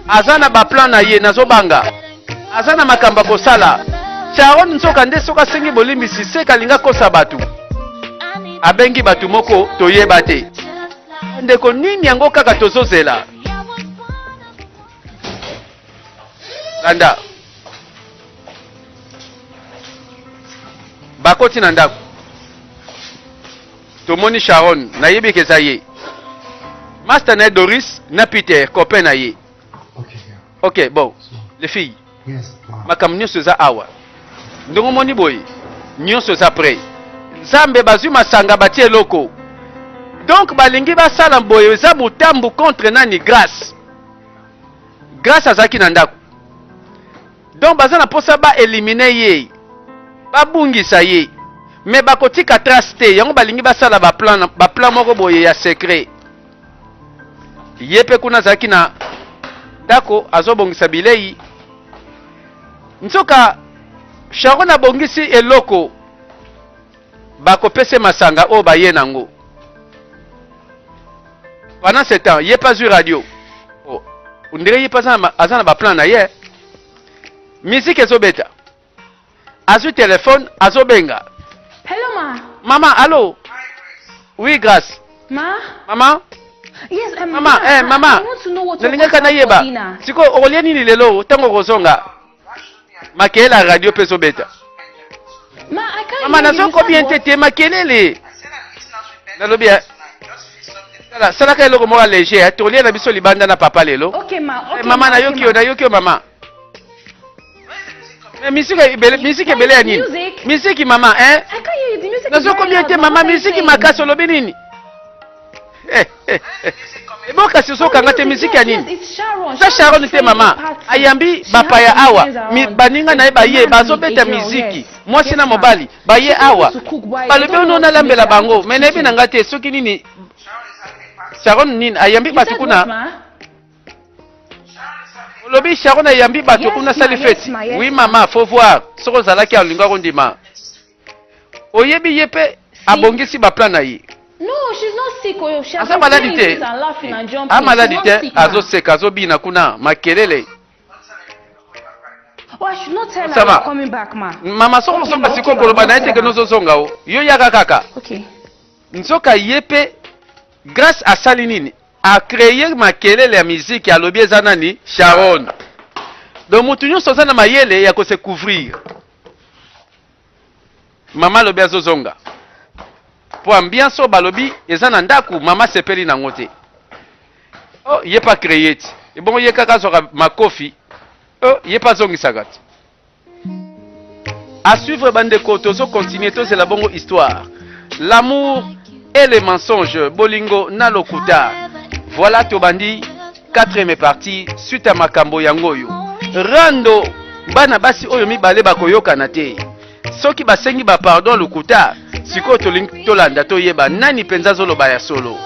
[SPEAKER 1] aza na baplan na ye nazobanga aza na makambo kosala Sharon nzoka nde soki asengi bolimbisi se kalinga kosa bato abengi bato moko toyeba te ndeko nini yango kaka tozozela landa bakoti na ndako tomoni Sharon nayebi ke eza ye master na Doris na Peter copain na ye.
[SPEAKER 6] Okay, yeah.
[SPEAKER 1] Ok bon les filles
[SPEAKER 6] Yes, mom.
[SPEAKER 1] makambo nyonso eza awa ndenge moni boye nyonso eza prêt nzambe bazwi masanga batie eloko donc balingi basala boye eza motambu contre nani grâce azalaki na ndako donc baza na mposa baelimine ye babungisa ye me bakotika trace te yango balingi basala baplan moko boye ya secret ye mpe kuna azalaki na ndako azobongisa bilei nzoka Sharon abongisi eloko bakopesa masanga oyo baye nango pendant ce temps ye pas eu radio oh, ondire ye pas aza na baplan na ye musique ezobeta azwi telefone azobenga.
[SPEAKER 5] Hello, Ma.
[SPEAKER 1] Mama, allô? Oui, grâce.
[SPEAKER 5] Ma?
[SPEAKER 1] Mama?
[SPEAKER 5] Yes,
[SPEAKER 1] Mama, eh, mama.
[SPEAKER 5] I want to know what you're
[SPEAKER 1] Nalingaka na
[SPEAKER 5] for
[SPEAKER 1] yeba.
[SPEAKER 5] dinner.
[SPEAKER 1] Siko olia nini lelo tango kozonga. Makelele la radio peso beta.
[SPEAKER 5] Ma, I can't
[SPEAKER 1] Maman
[SPEAKER 5] hear you.
[SPEAKER 1] nazo
[SPEAKER 5] You
[SPEAKER 1] combien
[SPEAKER 5] said what?
[SPEAKER 1] tete makelele. Nalobi sala sala ka eloko moko léger tolia na biso libanda na papa lelo.
[SPEAKER 5] Okay, ma. Okay,
[SPEAKER 1] Mama
[SPEAKER 5] ma,
[SPEAKER 1] na
[SPEAKER 5] okay,
[SPEAKER 1] yoki yo
[SPEAKER 5] ma.
[SPEAKER 1] na yoki yo mama. Mais musique ebele ya nini?
[SPEAKER 5] Music.
[SPEAKER 1] Musique mama hein?
[SPEAKER 5] I can't hear you. The music is
[SPEAKER 1] Nazo
[SPEAKER 5] very
[SPEAKER 1] combien
[SPEAKER 5] loud.
[SPEAKER 1] te
[SPEAKER 5] Ma,
[SPEAKER 1] mama
[SPEAKER 5] what are you
[SPEAKER 1] musique
[SPEAKER 5] saying?
[SPEAKER 1] makasi olobi nini? Ebo kasi so kanga te musique ya nini?
[SPEAKER 5] Yes, it's Sharon.
[SPEAKER 1] Sa Sharon te
[SPEAKER 5] playing
[SPEAKER 1] mama.
[SPEAKER 5] a party.
[SPEAKER 1] Ayambi
[SPEAKER 5] She
[SPEAKER 1] bapaya
[SPEAKER 5] has some
[SPEAKER 1] awa.
[SPEAKER 5] friends around.
[SPEAKER 1] Baninga na ye baye
[SPEAKER 5] It's
[SPEAKER 1] bazo
[SPEAKER 5] a man,
[SPEAKER 1] beta
[SPEAKER 5] a girl,
[SPEAKER 1] miziki.
[SPEAKER 5] yes.
[SPEAKER 1] Mwasi
[SPEAKER 5] Yes,
[SPEAKER 1] na
[SPEAKER 5] ma.
[SPEAKER 1] mobali baye
[SPEAKER 5] She's
[SPEAKER 1] awa.
[SPEAKER 5] supposed to cook, but I
[SPEAKER 1] Balobi
[SPEAKER 5] don't know
[SPEAKER 1] ono
[SPEAKER 5] what
[SPEAKER 1] na
[SPEAKER 5] to make
[SPEAKER 1] lambela
[SPEAKER 5] her
[SPEAKER 1] bango.
[SPEAKER 5] cook
[SPEAKER 1] Mais nebi
[SPEAKER 5] chicken.
[SPEAKER 1] nanga te soki nini? Sharon nini ayambi
[SPEAKER 5] You
[SPEAKER 1] batu
[SPEAKER 5] said
[SPEAKER 1] kuna.
[SPEAKER 5] what, ma?
[SPEAKER 1] Olobi Sharon ayambi batu
[SPEAKER 5] Yes,
[SPEAKER 1] kuna
[SPEAKER 5] ma,
[SPEAKER 1] sali
[SPEAKER 5] yes,
[SPEAKER 1] fête.
[SPEAKER 5] ma, yes,
[SPEAKER 1] Oui
[SPEAKER 5] ma.
[SPEAKER 1] maman, faut voir. Soko zalaki alinga kondima. Oyebi yepe abongisi ba plan na ye.
[SPEAKER 5] No, she's not sick. Oh, she has
[SPEAKER 1] Asa
[SPEAKER 5] been
[SPEAKER 1] maladi
[SPEAKER 5] playing
[SPEAKER 1] te.
[SPEAKER 5] this and laughing and jumping.
[SPEAKER 1] A maladi
[SPEAKER 5] She's
[SPEAKER 1] te
[SPEAKER 5] not sick, ma.
[SPEAKER 1] azoseka azobina kuna makelele.
[SPEAKER 5] Oh, I should not tell her
[SPEAKER 1] Ça va.
[SPEAKER 5] you're coming back, ma.
[SPEAKER 1] Mama soko
[SPEAKER 5] Okay,
[SPEAKER 1] soka
[SPEAKER 5] ma,
[SPEAKER 1] siko
[SPEAKER 5] okay,
[SPEAKER 1] koloba
[SPEAKER 5] ma,
[SPEAKER 1] na
[SPEAKER 5] okay,
[SPEAKER 1] ete ke
[SPEAKER 5] ma.
[SPEAKER 1] nozozonga o. Yo yaka kaka.
[SPEAKER 5] Okay.
[SPEAKER 1] Nzoka yepe grâce à sali nini a créé makelele ya musique alobi eza nani Sharon. Donc mutu nyonso aza na mayele ya kose couvrir. Mama lobi azozonga. Po ambiance o balobi eza na ndaku mama sepeli nango te. Oh ye pas créé ti. Et bon ye kaka soka makofi. Oh ye pas zongisaka ti. À suivre bandeko tozo continuer toze la bongo histoire. L'amour et les mensonges bolingo na lokuta. Voilà tobandi 4e partie suite à makambo yangoyo. Rando bana basi oyo mibale bakoyokana te. Soki basengi ba pardon lokuta siko tolingi tolanda toyeba nani penza zoloba ya solo.